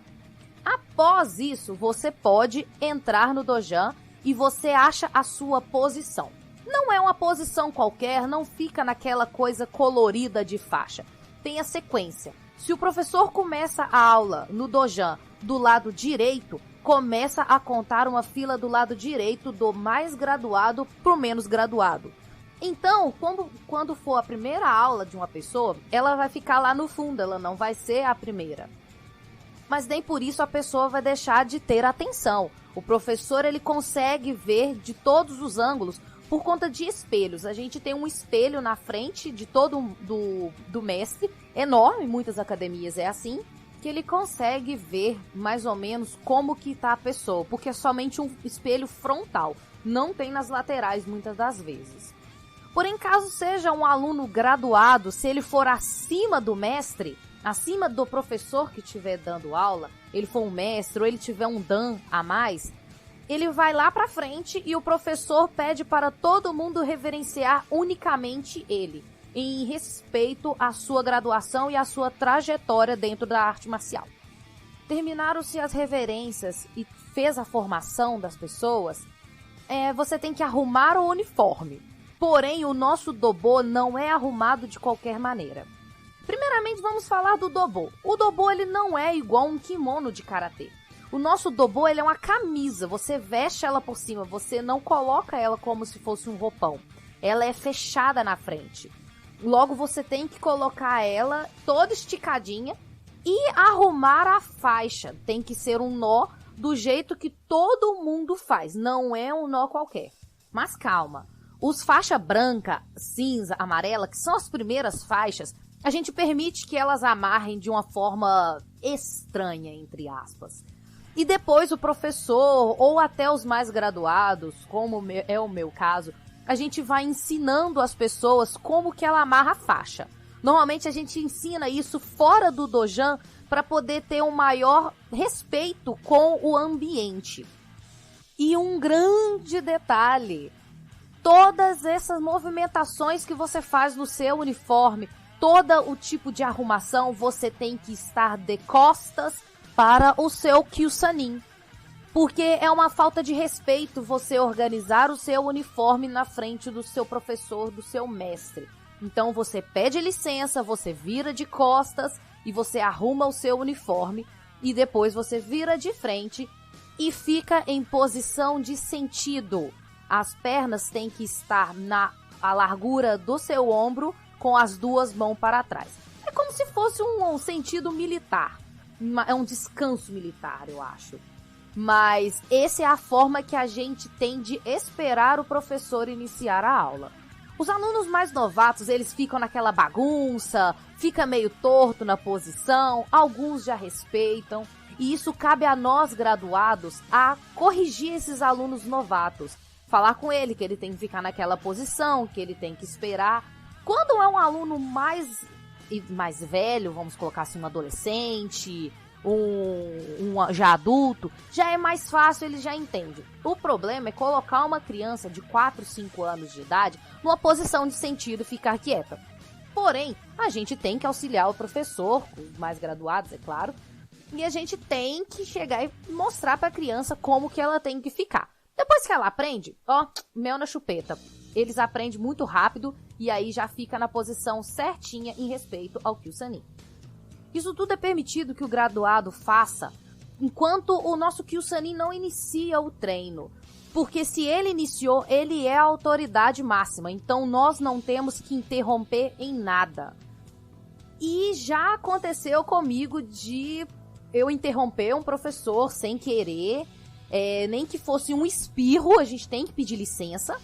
Após isso, você pode entrar no dojan e você acha a sua posição. Não é uma posição qualquer, não fica naquela coisa colorida de faixa. Tem a sequência. Se o professor começa a aula no dojan do lado direito, começa a contar uma fila do lado direito do mais graduado para o menos graduado. Então, quando for a primeira aula de uma pessoa, ela vai ficar lá no fundo, ela não vai ser a primeira. Mas nem por isso a pessoa vai deixar de ter atenção. O professor, ele consegue ver de todos os ângulos por conta de espelhos. A gente tem um espelho na frente de todo do mestre, enorme, muitas academias é assim, que ele consegue ver mais ou menos como que tá a pessoa, porque é somente um espelho frontal, não tem nas laterais muitas das vezes. Porém, caso seja um aluno graduado, se ele for acima do mestre, acima do professor que estiver dando aula, ele for um mestre ou ele tiver um dan a mais, ele vai lá pra frente e o professor pede para todo mundo reverenciar unicamente ele, em respeito à sua graduação e à sua trajetória dentro da arte marcial. Terminaram-se as reverências e fez a formação das pessoas, você tem que arrumar o uniforme. Porém, o nosso dobo não é arrumado de qualquer maneira. Primeiramente, vamos falar do dobo. O dobo, ele não é igual um kimono de karatê. O nosso dobo, ele é uma camisa. Você veste ela por cima, você não coloca ela como se fosse um roupão. Ela é fechada na frente. Logo, você tem que colocar ela toda esticadinha e arrumar a faixa. Tem que ser um nó do jeito que todo mundo faz. Não é um nó qualquer. Mas calma. Os faixa branca, cinza, amarela, que são as primeiras faixas, a gente permite que elas amarrem de uma forma estranha, entre aspas. E depois o professor, ou até os mais graduados, como é o meu caso, a gente vai ensinando as pessoas como que ela amarra a faixa. Normalmente a gente ensina isso fora do dojan para poder ter um maior respeito com o ambiente. E um grande detalhe, todas essas movimentações que você faz no seu uniforme, todo o tipo de arrumação, você tem que estar de costas para o seu Kyosanin. Porque é uma falta de respeito você organizar o seu uniforme na frente do seu professor, do seu mestre. Então você pede licença, você vira de costas e você arruma o seu uniforme e depois você vira de frente e fica em posição de sentido. As pernas têm que estar na largura do seu ombro com as duas mãos para trás. É como se fosse um sentido militar. É um descanso militar, eu acho. Mas essa é a forma que a gente tem de esperar o professor iniciar a aula. Os alunos mais novatos, eles ficam naquela bagunça, fica meio torto na posição, alguns já respeitam. E isso cabe a nós graduados a corrigir esses alunos novatos. Falar com ele que ele tem que ficar naquela posição, que ele tem que esperar. Quando é um aluno mais velho, vamos colocar assim, um adolescente, um já adulto, já é mais fácil, ele já entende. O problema é colocar uma criança de 4, 5 anos de idade numa posição de sentido e ficar quieta. Porém, a gente tem que auxiliar o professor, os mais graduados, é claro, e a gente tem que chegar e mostrar para a criança como que ela tem que ficar. Depois que ela aprende, mel na chupeta. Eles aprendem muito rápido e aí já fica na posição certinha em respeito ao Kyosanin. Isso tudo é permitido que o graduado faça enquanto o nosso Kyosanin não inicia o treino. Porque se ele iniciou, ele é a autoridade máxima. Então nós não temos que interromper em nada. E já aconteceu comigo de eu interromper um professor sem querer. Nem que fosse um espirro, a gente tem que pedir licença.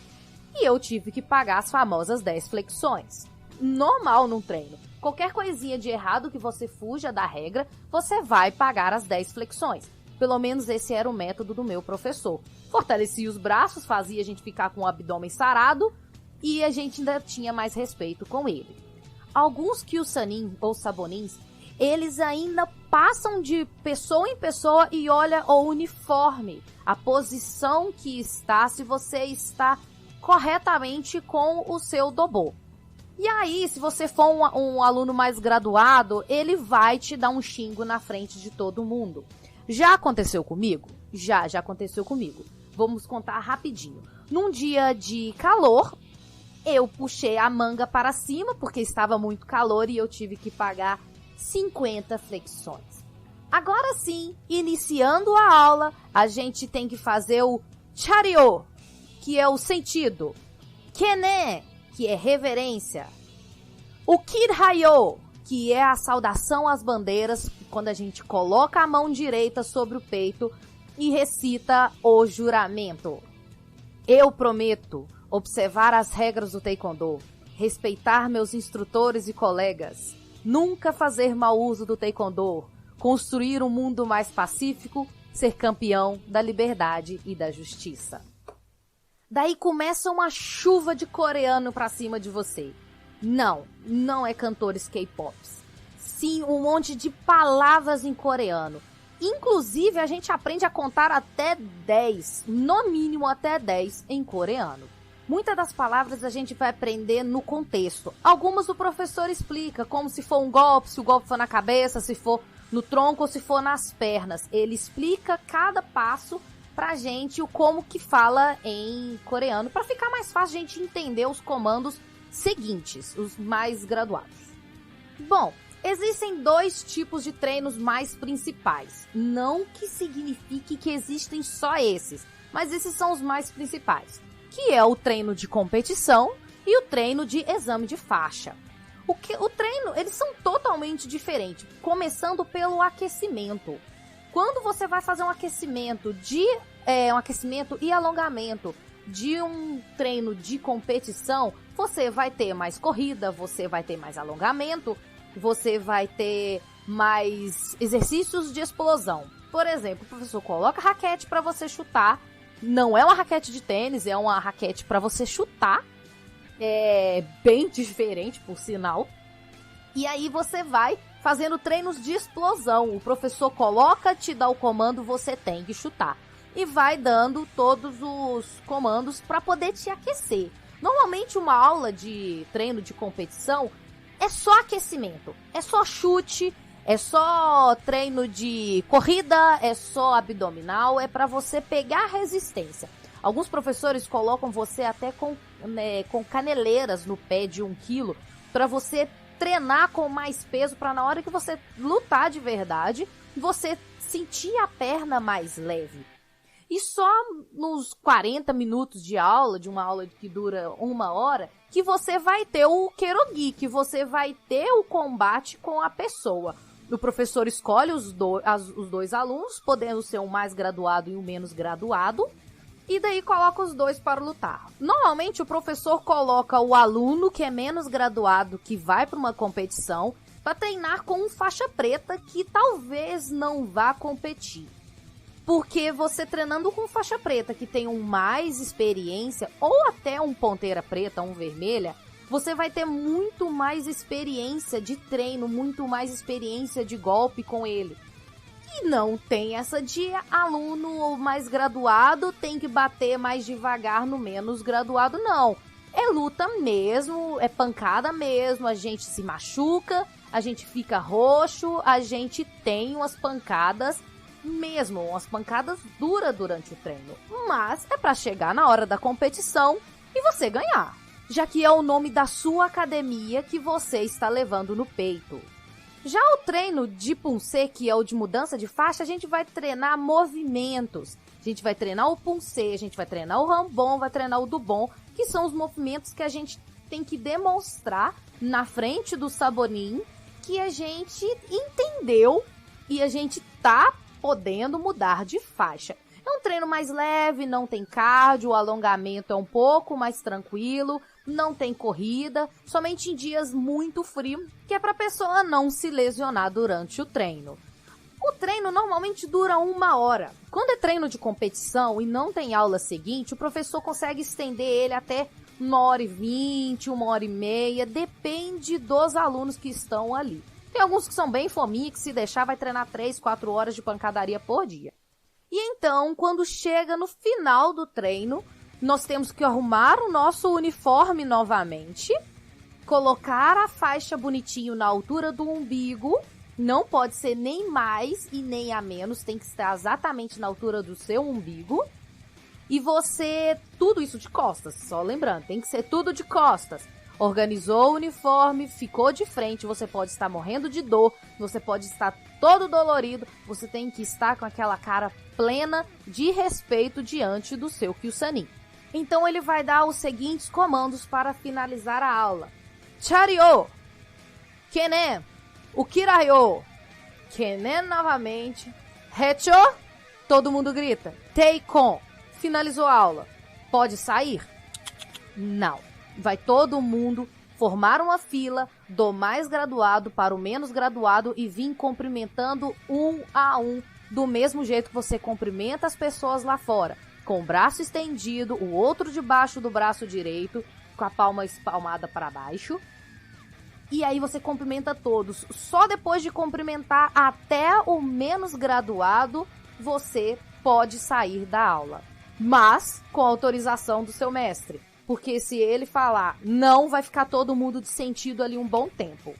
E eu tive que pagar as famosas 10 flexões. Normal num treino. Qualquer coisinha de errado que você fuja da regra, você vai pagar as 10 flexões. Pelo menos esse era o método do meu professor. Fortalecia os braços, fazia a gente ficar com o abdômen sarado e a gente ainda tinha mais respeito com ele. Alguns Kyosanin ou sabonins, eles ainda passam de pessoa em pessoa e olha o uniforme, a posição que está, se você está corretamente com o seu dobô. E aí, se você for um aluno mais graduado, ele vai te dar um xingo na frente de todo mundo. Já aconteceu comigo? Já aconteceu comigo. Vamos contar rapidinho. Num dia de calor, eu puxei a manga para cima, porque estava muito calor e eu tive que pagar 50 flexões. Agora sim, iniciando a aula, a gente tem que fazer o chariot, que é o sentido. Kené, que é reverência. O Kirhayo, que é a saudação às bandeiras, quando a gente coloca a mão direita sobre o peito e recita o juramento. Eu prometo observar as regras do Taekwondo, respeitar meus instrutores e colegas, nunca fazer mau uso do Taekwondo, construir um mundo mais pacífico, ser campeão da liberdade e da justiça. Daí começa uma chuva de coreano pra cima de você. Não é cantores K-pops. Sim, um monte de palavras em coreano. Inclusive, a gente aprende a contar até 10, no mínimo até 10 em coreano. Muitas das palavras a gente vai aprender no contexto. Algumas o professor explica, como se for um golpe, se o golpe for na cabeça, se for no tronco ou se for nas pernas. Ele explica cada passo pra gente o como que fala em coreano, pra ficar mais fácil a gente entender os comandos seguintes, os mais graduados. Bom, existem 2 tipos de treinos mais principais. Não que signifique que existem só esses, mas esses são os mais principais, que é o treino de competição e o treino de exame de faixa. O treino, eles são totalmente diferentes, começando pelo aquecimento. Quando você vai fazer um aquecimento e alongamento de um treino de competição, você vai ter mais corrida, você vai ter mais alongamento, você vai ter mais exercícios de explosão. Por exemplo, o professor coloca raquete para você chutar. Não é uma raquete de tênis, é uma raquete para você chutar. É bem diferente, por sinal. E aí você vai fazendo treinos de explosão. O professor coloca, te dá o comando, você tem que chutar. E vai dando todos os comandos para poder te aquecer. Normalmente uma aula de treino de competição é só aquecimento, é só chute, é só treino de corrida, é só abdominal, é para você pegar resistência. Alguns professores colocam você até com caneleiras no pé de 1 quilo para você treinar com mais peso, para na hora que você lutar de verdade, você sentir a perna mais leve. E só nos 40 minutos de aula, de uma aula que dura 1 hora, que você vai ter o Keirogi, que você vai ter o combate com a pessoa. O professor escolhe os 2 alunos, podendo ser um mais graduado e um menos graduado, e daí coloca os 2 para lutar. Normalmente o professor coloca o aluno que é menos graduado, que vai para uma competição, para treinar com um faixa preta que talvez não vá competir. Porque você treinando com faixa preta, que tem mais experiência, ou até um ponteira preta, um vermelha, você vai ter muito mais experiência de treino, muito mais experiência de golpe com ele. E não tem essa de aluno mais graduado tem que bater mais devagar no menos graduado, não. É luta mesmo, é pancada mesmo, a gente se machuca, a gente fica roxo, a gente tem umas pancadas mesmo, umas pancadas duras durante o treino. Mas é pra chegar na hora da competição e você ganhar, já que é o nome da sua academia que você está levando no peito. Já o treino de Punse, que é o de mudança de faixa, a gente vai treinar movimentos. A gente vai treinar o Punse, a gente vai treinar o Rambon, vai treinar o Dubon, que são os movimentos que a gente tem que demonstrar na frente do Sabonin, que a gente entendeu e a gente tá podendo mudar de faixa. É um treino mais leve, não tem cardio, o alongamento é um pouco mais tranquilo, não tem corrida, somente em dias muito frios, que é para a pessoa não se lesionar durante o treino. O treino normalmente dura 1 hora. Quando é treino de competição e não tem aula seguinte, o professor consegue estender ele até 1h20, 1h30, depende dos alunos que estão ali. Tem alguns que são bem fominha, que se deixar vai treinar 3, 4 horas de pancadaria por dia. E então, quando chega no final do treino, nós temos que arrumar o nosso uniforme novamente, colocar a faixa bonitinho na altura do umbigo, não pode ser nem mais e nem a menos, tem que estar exatamente na altura do seu umbigo. E você, tudo isso de costas, só lembrando, tem que ser tudo de costas. Organizou o uniforme, ficou de frente, você pode estar morrendo de dor, você pode estar todo dolorido, você tem que estar com aquela cara plena de respeito diante do seu Kyosanin. Então ele vai dar os seguintes comandos para finalizar a aula. Charyo, Kenen, Ukirayo, Kenen novamente, Hecho, todo mundo grita, Teikon, finalizou a aula. Pode sair? Não. Vai todo mundo formar uma fila do mais graduado para o menos graduado e vir cumprimentando um a um, do mesmo jeito que você cumprimenta as pessoas lá fora, com o braço estendido, o outro debaixo do braço direito, com a palma espalmada para baixo. E aí você cumprimenta todos. Só depois de cumprimentar até o menos graduado, você pode sair da aula. Mas com a autorização do seu mestre. Porque se ele falar não, vai ficar todo mundo de sentido ali um bom tempo.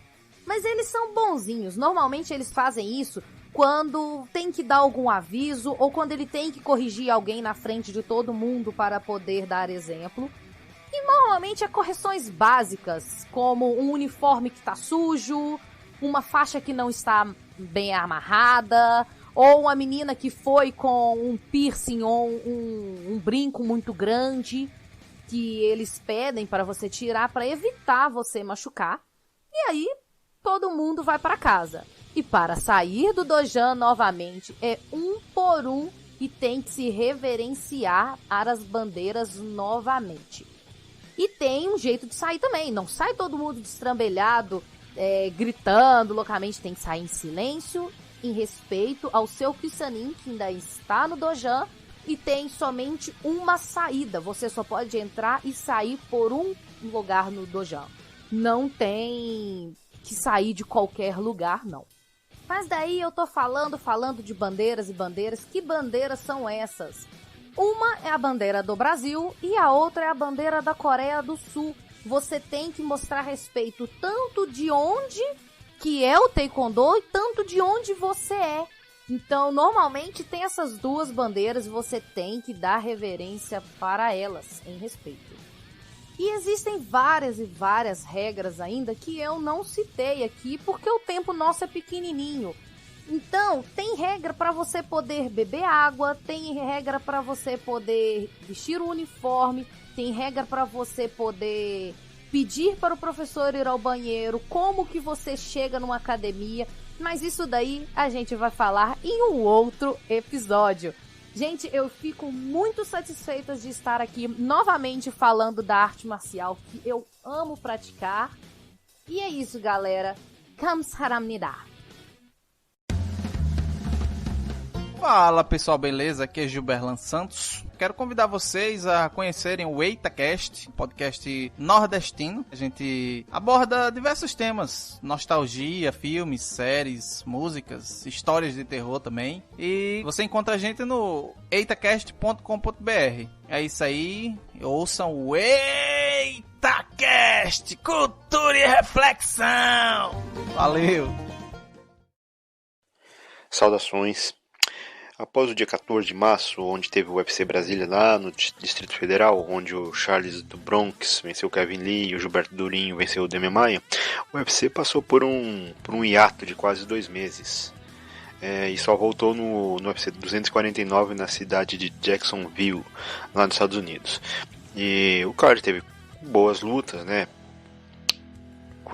Mas eles são bonzinhos. Normalmente eles fazem isso quando tem que dar algum aviso ou quando ele tem que corrigir alguém na frente de todo mundo para poder dar exemplo. E normalmente é correções básicas, como um uniforme que está sujo, uma faixa que não está bem amarrada, ou uma menina que foi com um piercing ou um brinco muito grande, que eles pedem para você tirar para evitar você machucar. E aí, todo mundo vai para casa. E para sair do dojan novamente, é um por um e tem que se reverenciar as bandeiras novamente. E tem um jeito de sair também. Não sai todo mundo destrambelhado, gritando loucamente. Tem que sair em silêncio, em respeito ao seu Kyosanin, que ainda está no dojan. E tem somente uma saída. Você só pode entrar e sair por um lugar no dojan. Não tem que sair de qualquer lugar, não. Mas daí eu tô falando de bandeiras e bandeiras. Que bandeiras são essas? Uma é a bandeira do Brasil e a outra é a bandeira da Coreia do Sul. Você tem que mostrar respeito tanto de onde que é o Taekwondo e tanto de onde você é. Então, normalmente tem essas duas bandeiras e você tem que dar reverência para elas, em respeito. E existem várias e várias regras ainda que eu não citei aqui porque o tempo nosso é pequenininho. Então, tem regra para você poder beber água, tem regra para você poder vestir o uniforme, tem regra para você poder pedir para o professor ir ao banheiro, como que você chega numa academia, mas isso daí a gente vai falar em um outro episódio. Gente, eu fico muito satisfeita de estar aqui novamente falando da arte marcial que eu amo praticar. E é isso, galera. Kamsahamnida. Fala pessoal, beleza? Aqui é Gilberlan Santos. Quero convidar vocês a conhecerem o EitaCast, um podcast nordestino. A gente aborda diversos temas, nostalgia, filmes, séries, músicas, histórias de terror também. E você encontra a gente no eitacast.com.br. É isso aí, ouçam o EitaCast, cultura e reflexão. Valeu! Saudações. Após o dia 14 de março, onde teve o UFC Brasília lá no Distrito Federal, onde o Charles do Bronx venceu o Kevin Lee e o Gilberto Durinho venceu o Demian Maia, o UFC passou por um hiato de quase 2 meses. E só voltou no UFC 249 na cidade de Jacksonville, lá nos Estados Unidos. E o card teve boas lutas, né?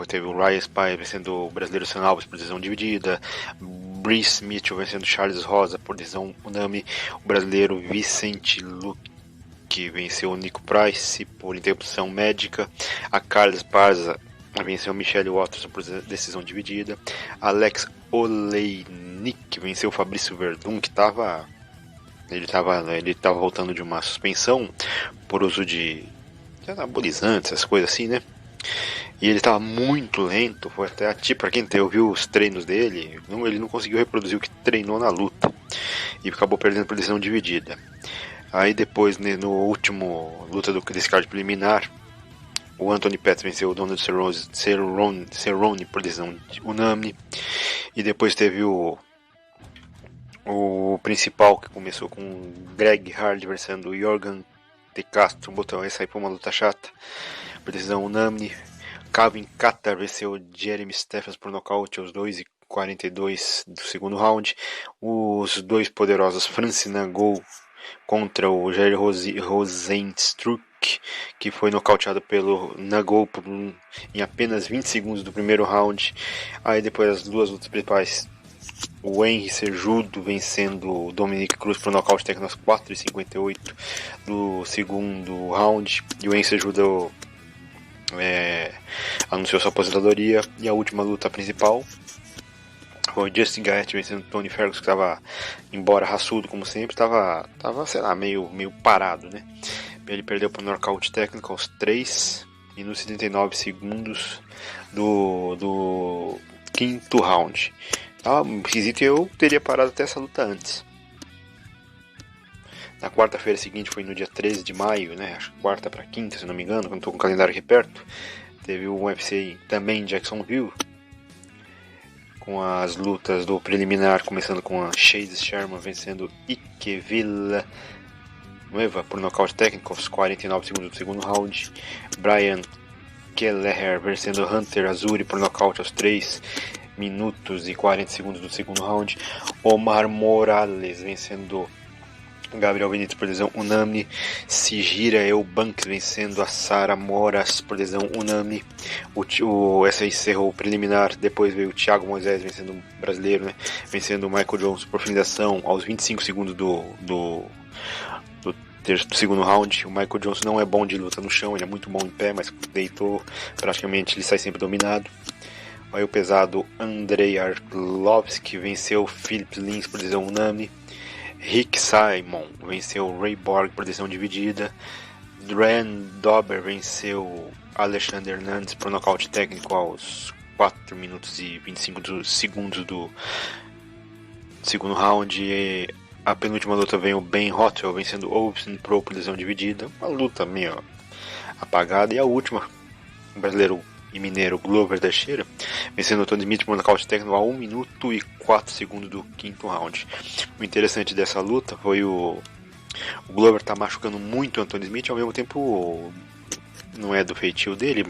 Teve o Ryan Spy vencendo o brasileiro Sam Alves por decisão dividida, Brice Mitchell vencendo Charles Rosa por decisão unânime, o brasileiro Vicente Luque venceu o Nico Price por interrupção médica, a Carla Esparza venceu Michelle Watterson por decisão dividida, Alex Oleinik venceu o Fabrício Verdun, que ele estava voltando de uma suspensão por uso de anabolizantes, essas coisas assim, né? E ele estava muito lento, foi até tipo, para quem ouviu os treinos dele, ele não conseguiu reproduzir o que treinou na luta. E acabou perdendo por decisão dividida. Aí depois, no último luta desse card preliminar, o Anthony Pettis venceu o Donald Cerrone por decisão unânime. E depois teve o principal, que começou com o Greg Hardy vencendo o Jorgen De Castro. Essa aí foi uma luta chata, por decisão unânime. Calvin Kattar venceu o Jeremy Stephens por nocaute aos 2:42 do segundo round. Os dois poderosos Francis Ngannou contra o Jair Rozenstruik, que foi nocauteado pelo Ngannou em apenas 20 segundos do primeiro round. Aí depois as duas lutas principais, o Henry Cejudo vencendo o Dominic Cruz por nocaute técnico aos 4:58 do segundo round. E o Henry Cejudo anunciou sua aposentadoria. E a última luta principal foi o Justin Gaethje vencendo o Tony Ferguson, que estava, embora raçudo como sempre, estava sei lá, meio parado, né? Ele perdeu por nocaute técnico aos 3 minutos e 79 segundos do quinto round. Tava esquisito, eu teria parado até essa luta antes. Na quarta-feira seguinte, foi no dia 13 de maio, né? Acho que quarta para quinta, se não me engano, quando estou com o calendário aqui perto. Teve o UFC também em Jacksonville, com as lutas do preliminar, começando com a Chase Sherman vencendo Ike Villanueva por nocaute técnico aos 49 segundos do segundo round. Brian Kelleher vencendo Hunter Azuri por nocaute aos 3 minutos e 40 segundos do segundo round. Omar Morales vencendo Gabriel Benítez por decisão unânime. Sijira Eubanks vencendo a Sara Moras por decisão unânime. Essa aí encerrou o preliminar. Depois veio o Thiago Moisés vencendo o brasileiro, né? Vencendo o Michael Johnson por finalização aos 25 segundos do segundo round. O Michael Johnson não é bom de luta no chão, ele é muito bom em pé, mas deitou, praticamente ele sai sempre dominado. Aí o pesado Andrei Arlovski venceu Philip Lins por decisão unânime. Rick Simon venceu Ray Borg por decisão dividida. Dran Dober venceu Alexander Hernandes por nocaute técnico aos 4 minutos e 25 segundos do segundo round. E a penúltima luta veio o Ben Rothwell vencendo Austin Pro por decisão dividida. Uma luta meio apagada. E a última, o brasileiro e mineiro Glover Teixeira vencendo o Tony Smith por nocaute técnico a 1 minuto e 4 segundos do quinto round. O interessante dessa luta foi o Glover tá machucando muito o Anthony Smith, ao mesmo tempo não é do feitio dele.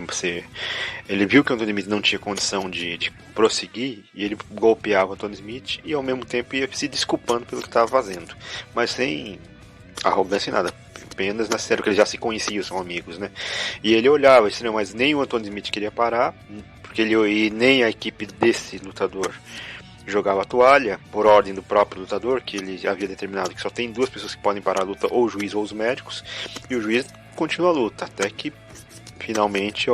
Ele viu que o Anthony Smith não tinha condição de prosseguir e ele golpeava o Anthony Smith e ao mesmo tempo ia se desculpando pelo que estava fazendo, mas sem arrogância e nada, apenas na série que eles já se conheciam, são amigos, né? E ele olhava estranho, mas nem o Anthony Smith queria parar, porque e nem a equipe desse lutador jogava a toalha, por ordem do próprio lutador, que ele havia determinado que só tem 2 pessoas que podem parar a luta, ou o juiz ou os médicos, e o juiz continua a luta, até que finalmente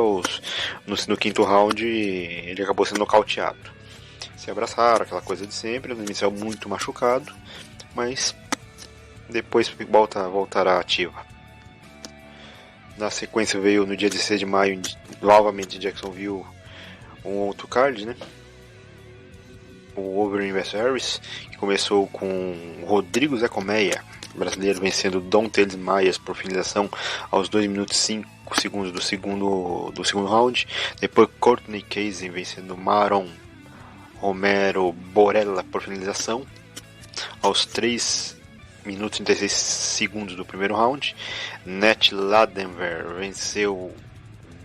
no quinto round ele acabou sendo nocauteado. Se abraçaram, aquela coisa de sempre, no início muito machucado, mas depois voltará ativa. Na sequência veio no dia 16 de maio, novamente em Jacksonville, um outro card, né? O Overeem vs Harris, que começou com Rodrigo Zé Colmeia, brasileiro, vencendo Don Teles Maias por finalização aos 2 minutos e 5 segundos do segundo round. Depois Courtney Casey vencendo Maron Romero Borella por finalização aos 3 minutos e 36 segundos do primeiro round. Nat Ladenver venceu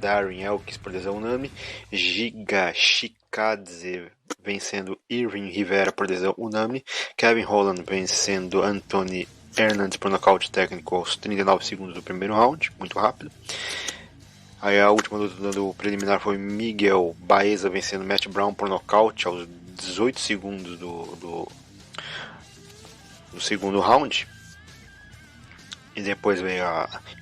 Darren Elkins por decisão unânime. Giga Chikadze vencendo Irving Rivera por decisão unânime. Kevin Holland vencendo Anthony Hernandes por nocaute técnico aos 39 segundos do primeiro round, muito rápido. Aí a última luta do preliminar foi Miguel Baeza vencendo Matt Brown por nocaute aos 18 segundos do segundo round. E depois veio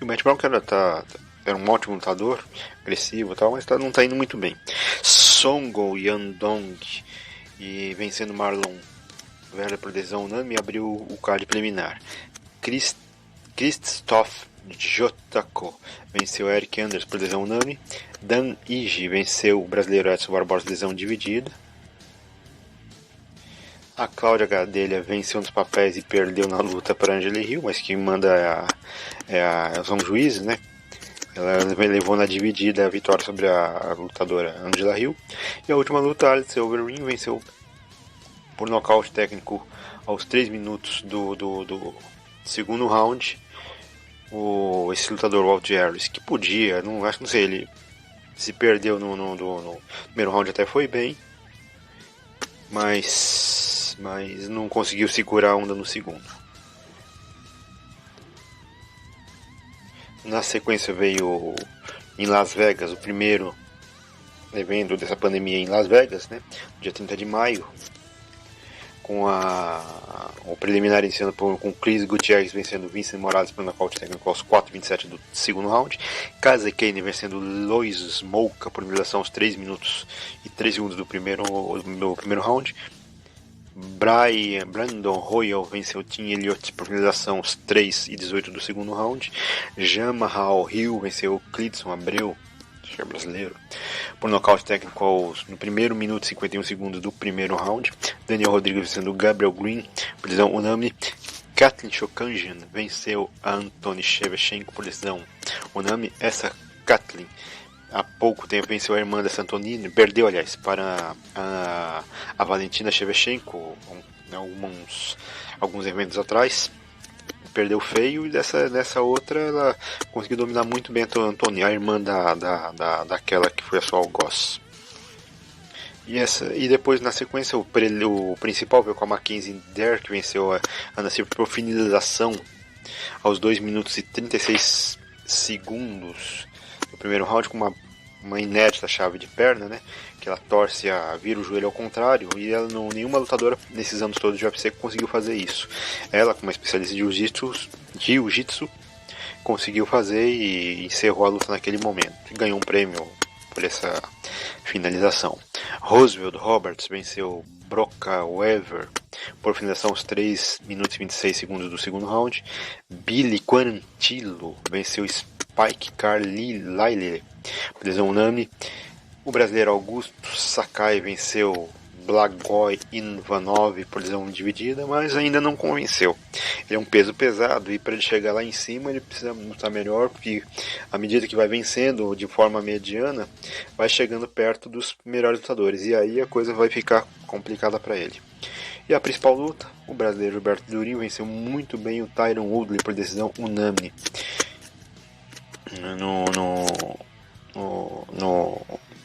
e o Matt Brown, que era um ótimo lutador, agressivo e tal, mas não está indo muito bem. Songo Yandong e vencendo Marlon Vera por decisão unânime, abriu o card preliminar. Christoph Jotako venceu Eric Anders por lesão unânime. Dan Ige venceu o brasileiro Edson Barbosa por lesão dividida. A Cláudia Gadelha venceu nos papéis e perdeu na luta para Angela Hill, mas quem manda são os juízes, né? Ela levou na dividida a vitória sobre a lutadora Angela Hill. E a última luta, Alice Overeem venceu por nocaute técnico aos 3 minutos do segundo round esse lutador Walt Harris, que podia, não sei, ele se perdeu no primeiro round, até foi bem, mas não conseguiu segurar a onda no segundo. Na sequência veio em Las Vegas, o primeiro evento dessa pandemia em Las Vegas, né? Dia 30 de maio, com o preliminar iniciando com Chris Gutierrez vencendo Vincent Morales pelo nocaute técnico aos 4:27 do segundo round. Casey Kane vencendo Lois Smolka por finalização aos 3 minutos e 3 segundos do primeiro round. Brandon Royal venceu Tim Elliott por finalização aos 3:18 do segundo round. Jamal Hill venceu Clidson Abreu, que é brasileiro, por nocaute técnico no primeiro minuto e 51 segundos do primeiro round. Daniel Rodrigues vencendo Gabriel Green por decisão unânime. Katlyn Chokanjian venceu a Anthony Shevchenko por decisão unânime. Essa Katlyn há pouco tempo venceu a irmã da Santonini, perdeu, aliás, para a Valentina Shevchenko alguns eventos atrás. Perdeu feio, e dessa outra ela conseguiu dominar muito bem a Antoni, a irmã daquela que foi a sua algoz. E depois, na sequência, o principal veio com a Mackenzie Dare, que venceu a Ana Silva por finalização aos 2 minutos e 36 segundos do primeiro round, com uma inédita chave de perna, né? Que ela vira o joelho ao contrário, e nenhuma lutadora nesses anos todos de UFC conseguiu fazer isso. Ela, como uma especialista de jiu-jitsu, conseguiu fazer e encerrou a luta naquele momento. E ganhou um prêmio por essa finalização. Roosevelt Roberts venceu Broca Weaver por finalização aos 3 minutos e 26 segundos do segundo round. Billy Quarantillo venceu Spike Carlyle por decisão unânime. O brasileiro Augusto Sakai venceu Blagoy Ivanov por decisão dividida, mas ainda não convenceu. Ele é um peso pesado e para ele chegar lá em cima ele precisa lutar melhor, porque à medida que vai vencendo de forma mediana, vai chegando perto dos melhores lutadores, e aí a coisa vai ficar complicada para ele. E a principal luta, o brasileiro Gilberto Durinho venceu muito bem o Tyron Woodley por decisão unânime.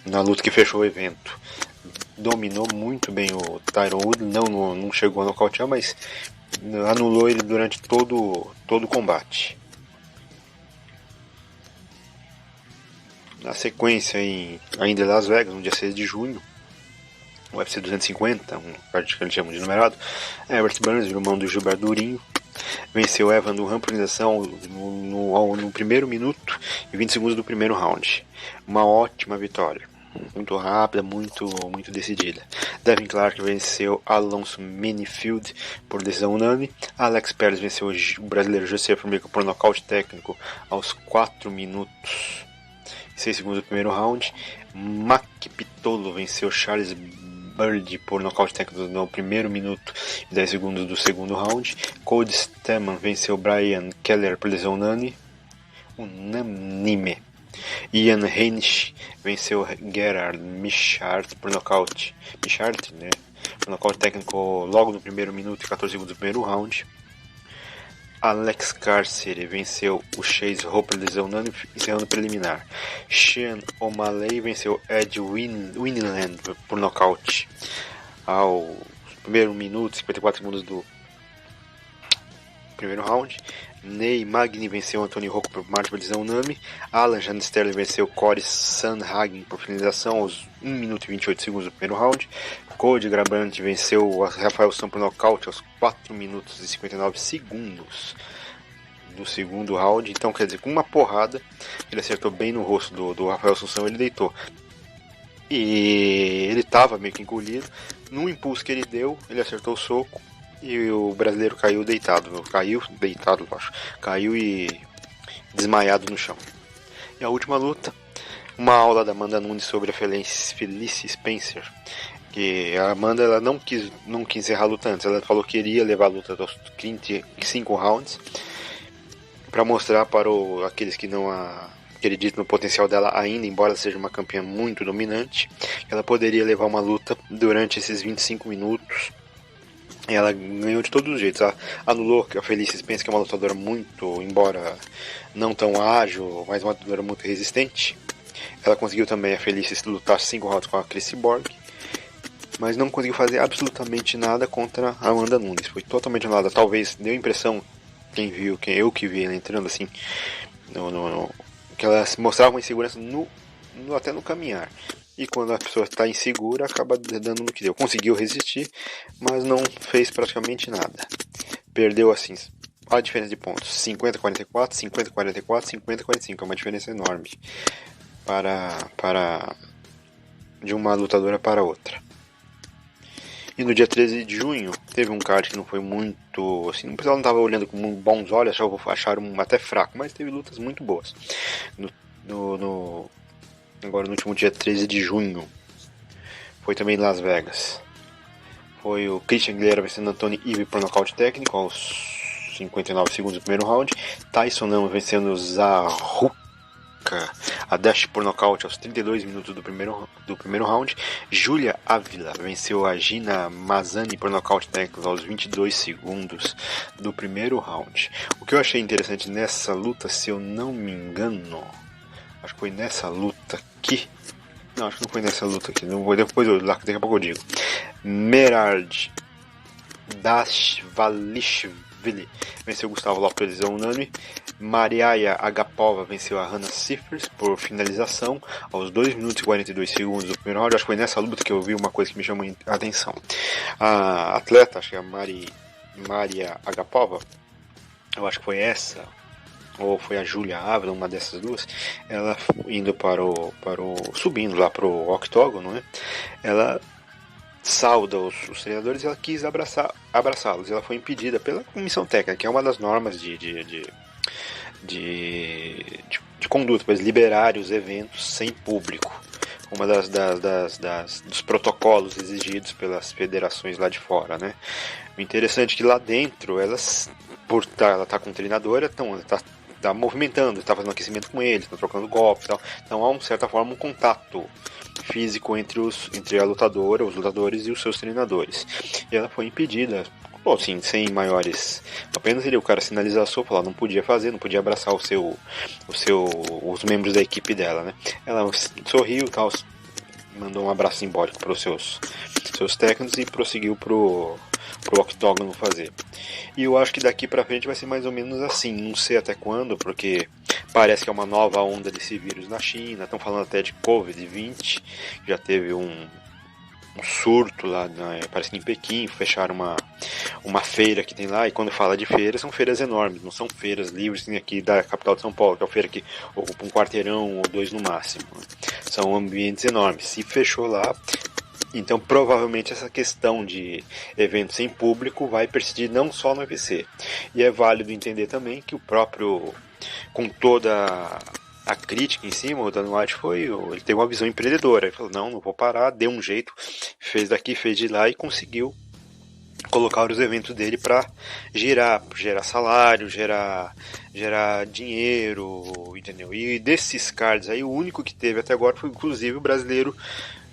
Na luta que fechou o evento, dominou muito bem o Tyron Woodley, não chegou a nocautear, mas anulou ele durante todo o combate. Na sequência, ainda em Las Vegas, no dia 6 de junho, o UFC 250, um card que eles chamam de numerado, Herbert Burns, irmão do Gilberto Durinho, venceu Evan Durham por finalização no primeiro minuto e 20 segundos do primeiro round. Uma ótima vitória, muito rápida, muito decidida. Devin Clark venceu Alonso Menifield por decisão unânime. Alex Perez venceu o brasileiro José Formiga por nocaute técnico aos 4 minutos e 6 segundos do primeiro round. Mac Pitolo venceu Charles Bird por nocaute técnico no primeiro minuto e 10 segundos do segundo round. Cody Stamann venceu Brian Keller por decisão unânime. Ian Heinisch venceu Gerard Michart por nocaute. Por nocaute técnico logo no primeiro minuto e 14 segundos do primeiro round. Alex Carcere venceu o Chase Hope por decisão unânime, encerrando o preliminar. Sean O'Malley venceu Ed Wineland por nocaute ao primeiro minuto e 54 segundos do primeiro round. Ney Magny venceu Anthony Rocco por decisão unânime. Alan Sterling venceu Corey Sandhagen por finalização aos 1 minuto e 28 segundos do primeiro round. Cody Garbrandt venceu Rafael Santos por nocaute aos 4 minutos e 59 segundos do segundo round. Então, quer dizer, com uma porrada, ele acertou bem no rosto do Rafael Assunção, ele deitou. E ele estava meio que engolido. No impulso que ele deu, ele acertou o soco e o brasileiro caiu deitado. Caiu e desmaiado no chão. E a última luta, uma aula da Amanda Nunes sobre a Felice Spencer, que a Amanda ela não quis encerrar a luta antes, ela falou que iria levar a luta aos 35 rounds para mostrar para aqueles que não acreditam no potencial dela ainda, embora ela seja uma campeã muito dominante, ela poderia levar uma luta durante esses 25 minutos. Ela ganhou de todos os jeitos. Ela anulou a Felice Spencer, que é uma lutadora muito, embora não tão ágil, mas uma lutadora muito resistente. Ela conseguiu também a Felice lutar 5 rounds com a Cris Borg, mas não conseguiu fazer absolutamente nada contra a Amanda Nunes. Foi totalmente anulada. Talvez deu a impressão, eu que vi ela entrando assim, que ela mostrava uma insegurança até no caminhar. E quando a pessoa está insegura, acaba dando no que deu. Conseguiu resistir, mas não fez praticamente nada. Perdeu assim, a diferença de pontos: 50-44, 50-44, 50-45. É uma diferença enorme de uma lutadora para outra. E no dia 13 de junho, teve um card que não foi muito... assim, o pessoal não estava olhando com bons olhos, acharam até fraco, mas teve lutas muito boas. Agora no último dia 13 de junho, foi também em Las Vegas. Foi o Christian Guerreiro vencendo Anthony Ivy por nocaute técnico aos 59 segundos do primeiro round. Tyson Nam vencendo Zaruka a dash por nocaute aos 32 minutos do primeiro round. Julia Ávila venceu a Gina Mazany por nocaute técnico aos 22 segundos do primeiro round. O que eu achei interessante nessa luta, se eu não me engano, acho que foi nessa luta aqui. Não, acho que não foi nessa luta aqui. Não vou, daqui a pouco eu digo. Merard Dashvalishvili venceu Gustavo Lopes unânime. Mariaya Agapova venceu a Hannah Cifers por finalização aos 2 minutos e 42 segundos do primeiro round. Acho que foi nessa luta que eu vi uma coisa que me chamou a atenção. A atleta, acho que é a Maria Agapova, eu acho que foi essa, ou foi a Julia Ávila, uma dessas duas, ela indo subindo lá para o octógono, né? Ela sauda os treinadores e ela quis abraçá-los. Ela foi impedida pela comissão técnica, que é uma das normas de conduta, para eles liberarem os eventos sem público. Uma dos protocolos exigidos pelas federações lá de fora, né? O interessante é que lá dentro, ela tá com o treinador, ela tá movimentando, está fazendo aquecimento com ele, está trocando golpes e tal. Então há, de certa forma, um contato físico entre a lutadora, os lutadores e os seus treinadores. E ela foi impedida, assim, sem maiores... Apenas o cara sinalizou, falar, não podia fazer, não podia abraçar os membros da equipe dela, né? Ela sorriu e tal, mandou um abraço simbólico para os seus técnicos e prosseguiu pro octógono fazer. E eu acho que daqui pra frente vai ser mais ou menos assim, não sei até quando, porque parece que é uma nova onda desse vírus na China, estão falando até de Covid-20, já teve um surto lá, parece que em Pequim, fecharam uma feira que tem lá, e quando fala de feira, são feiras enormes, não são feiras livres, tem aqui da capital de São Paulo, que é uma feira que ocupa um quarteirão ou 2 no máximo, são ambientes enormes, se fechou lá. Então provavelmente essa questão de eventos sem público vai persistir não só no UFC. E é válido entender também que o próprio, com toda a crítica em cima, o Dan White ele teve uma visão empreendedora. Ele falou, não vou parar, deu um jeito, fez daqui, fez de lá e conseguiu colocar os eventos dele para gerar salário, gerar dinheiro, entendeu? E desses cards aí, o único que teve até agora foi inclusive o brasileiro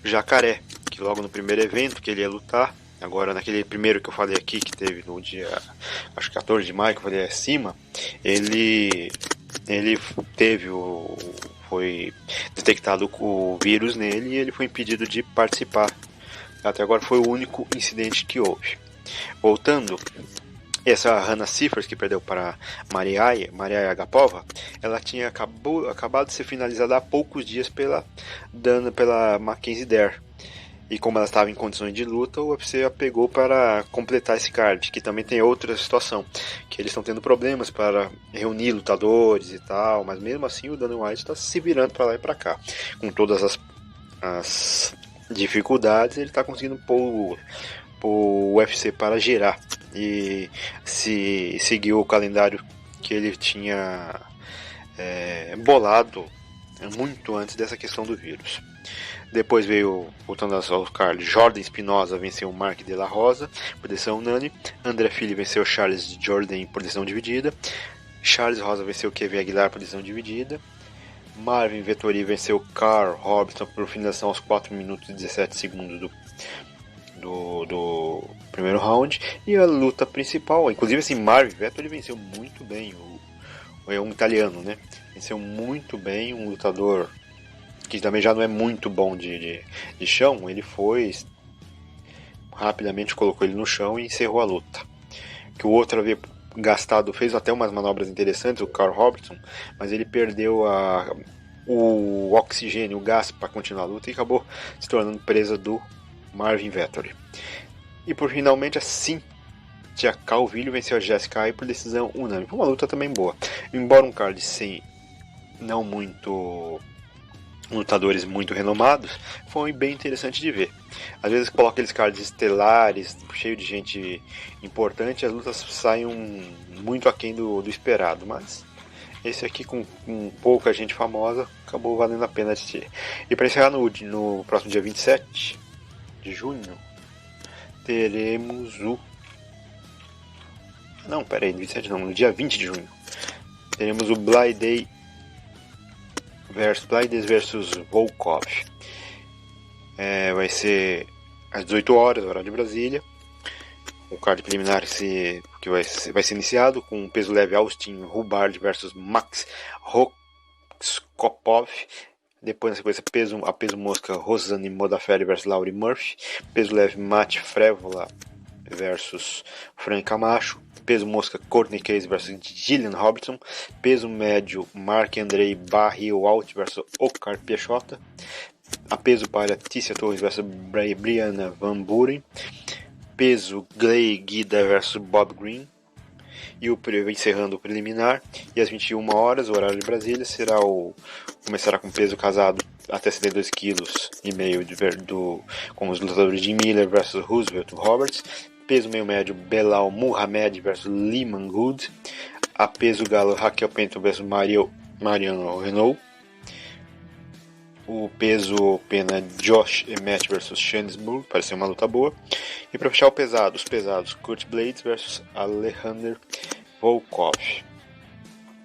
Jacaré, que logo no primeiro evento que ele ia lutar, agora naquele primeiro que eu falei aqui, que teve no dia, acho que 14 de maio, que eu falei acima, ele foi detectado o vírus nele e ele foi impedido de participar. Até agora foi o único incidente que houve. Voltando, essa Hannah Cifers, que perdeu para Mariaya Agapova, ela tinha acabado de ser finalizada há poucos dias pela Mackenzie Dare. E como ela estava em condições de luta, o UFC a pegou para completar esse card, que também tem outra situação, que eles estão tendo problemas para reunir lutadores e tal, mas mesmo assim o Dana White está se virando para lá e para cá. Com todas as dificuldades, ele está conseguindo pôr o UFC para girar e se seguiu o calendário que ele tinha bolado muito antes dessa questão do vírus. Depois veio, voltando aos cards, Jordan Espinosa venceu Mark de la Rosa por decisão unânime. André Fili venceu Charles Jordan por decisão dividida. Charles Rosa venceu Kevin Aguilar por decisão dividida. Marvin Vettori venceu Carl Robinson por finalização aos 4 minutos e 17 segundos do primeiro round. E a luta principal, inclusive assim, Marvin Vettori venceu muito bem, é um italiano, né? Venceu muito bem, um lutador que também já não é muito bom de chão. Ele foi, rapidamente colocou ele no chão e encerrou a luta. Que o outro havia gastado, fez até umas manobras interessantes, o Carl Robertson, mas ele perdeu o oxigênio, o gás para continuar a luta e acabou se tornando presa do Marvin Vettori. E por finalmente a Cynthia Calvillo venceu a Jessica Ai por decisão unânime. Foi uma luta também boa, embora um card sem não muito lutadores muito renomados, foi bem interessante de ver. Às vezes coloca aqueles cards estelares, cheio de gente importante, as lutas saem muito aquém do esperado, mas esse aqui com pouca gente famosa, acabou valendo a pena assistir. E para encerrar no próximo dia 27 de junho, teremos no dia 20 de junho, teremos o Blaydes versus Volkov. Vai ser às 18 horas, horário de Brasília. O card preliminar que vai ser iniciado com o peso leve Austin Hubbard versus Max Roxkopov. Depois, na sequência, a peso mosca Rosane Modafferi versus Laurie Murphy. Peso leve Matt Frevola versus Frank Camacho. Peso mosca Courtney Case versus Gillian Robertson. Peso médio Marc-André Barriault versus Oskar Piechota. A peso palha Tícia Torres versus Brianna Van Buren. Peso Clay Guida versus Bob Green. E encerrando o preliminar. E às 21 horas, o horário de Brasília, começará com peso casado até 72,5 kg com os lutadores Jim Miller versus Roosevelt Roberts. Peso meio médio Belal Muhammad versus Lehman Good. A peso galo Raquel Penton versus Mariano Renault. O peso pena Josh Emmett versus Shansburg, parece ser uma luta boa. E para fechar os pesados Kurt Blades versus Alexander Volkov.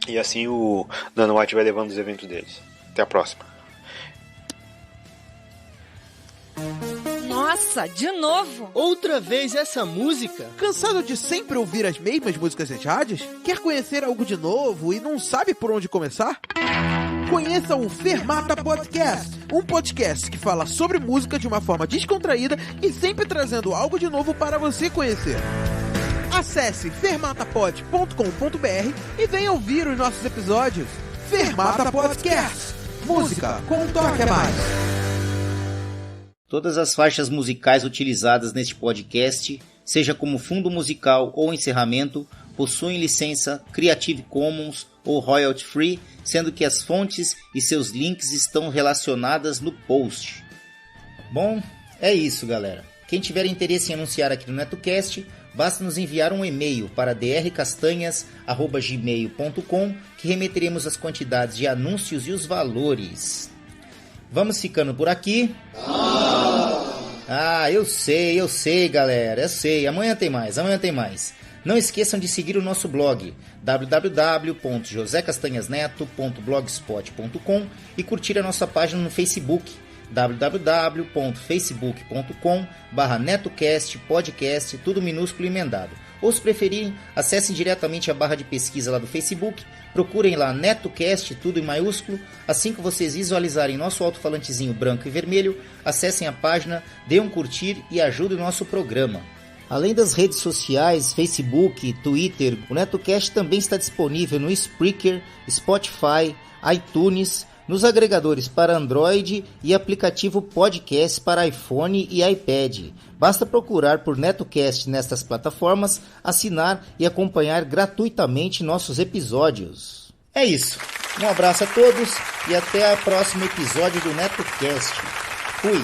E assim o Dana White vai levando os eventos deles. Até a próxima. Nossa, de novo! Outra vez essa música? Cansado de sempre ouvir as mesmas músicas nas rádios? Quer conhecer algo de novo e não sabe por onde começar? Conheça o Fermata Podcast, um podcast que fala sobre música de uma forma descontraída e sempre trazendo algo de novo para você conhecer. Acesse fermatapod.com.br e venha ouvir os nossos episódios. Fermata Podcast, música com um toque a mais. Todas as faixas musicais utilizadas neste podcast, seja como fundo musical ou encerramento, possuem licença Creative Commons ou Royalty Free, sendo que as fontes e seus links estão relacionadas no post. Bom, é isso, galera. Quem tiver interesse em anunciar aqui no NetoCast, basta nos enviar um e-mail para drcastanhas@gmail.com, que remeteremos as quantidades de anúncios e os valores. Vamos ficando por aqui. Eu sei, galera, eu sei. Amanhã tem mais. Não esqueçam de seguir o nosso blog www.josecastanhasneto.blogspot.com e curtir a nossa página no Facebook www.facebook.com/netocast podcast, tudo minúsculo e emendado. Ou se preferirem, acessem diretamente a barra de pesquisa lá do Facebook, procurem lá NetoCast, tudo em maiúsculo. Assim que vocês visualizarem nosso alto-falantezinho branco e vermelho, acessem a página, dêem um curtir e ajudem o nosso programa. Além das redes sociais, Facebook, Twitter, o NetoCast também está disponível no Spreaker, Spotify, iTunes, nos agregadores para Android e aplicativo podcast para iPhone e iPad. Basta procurar por NetoCast nestas plataformas, assinar e acompanhar gratuitamente nossos episódios. É isso. Um abraço a todos e até o próximo episódio do NetoCast. Fui!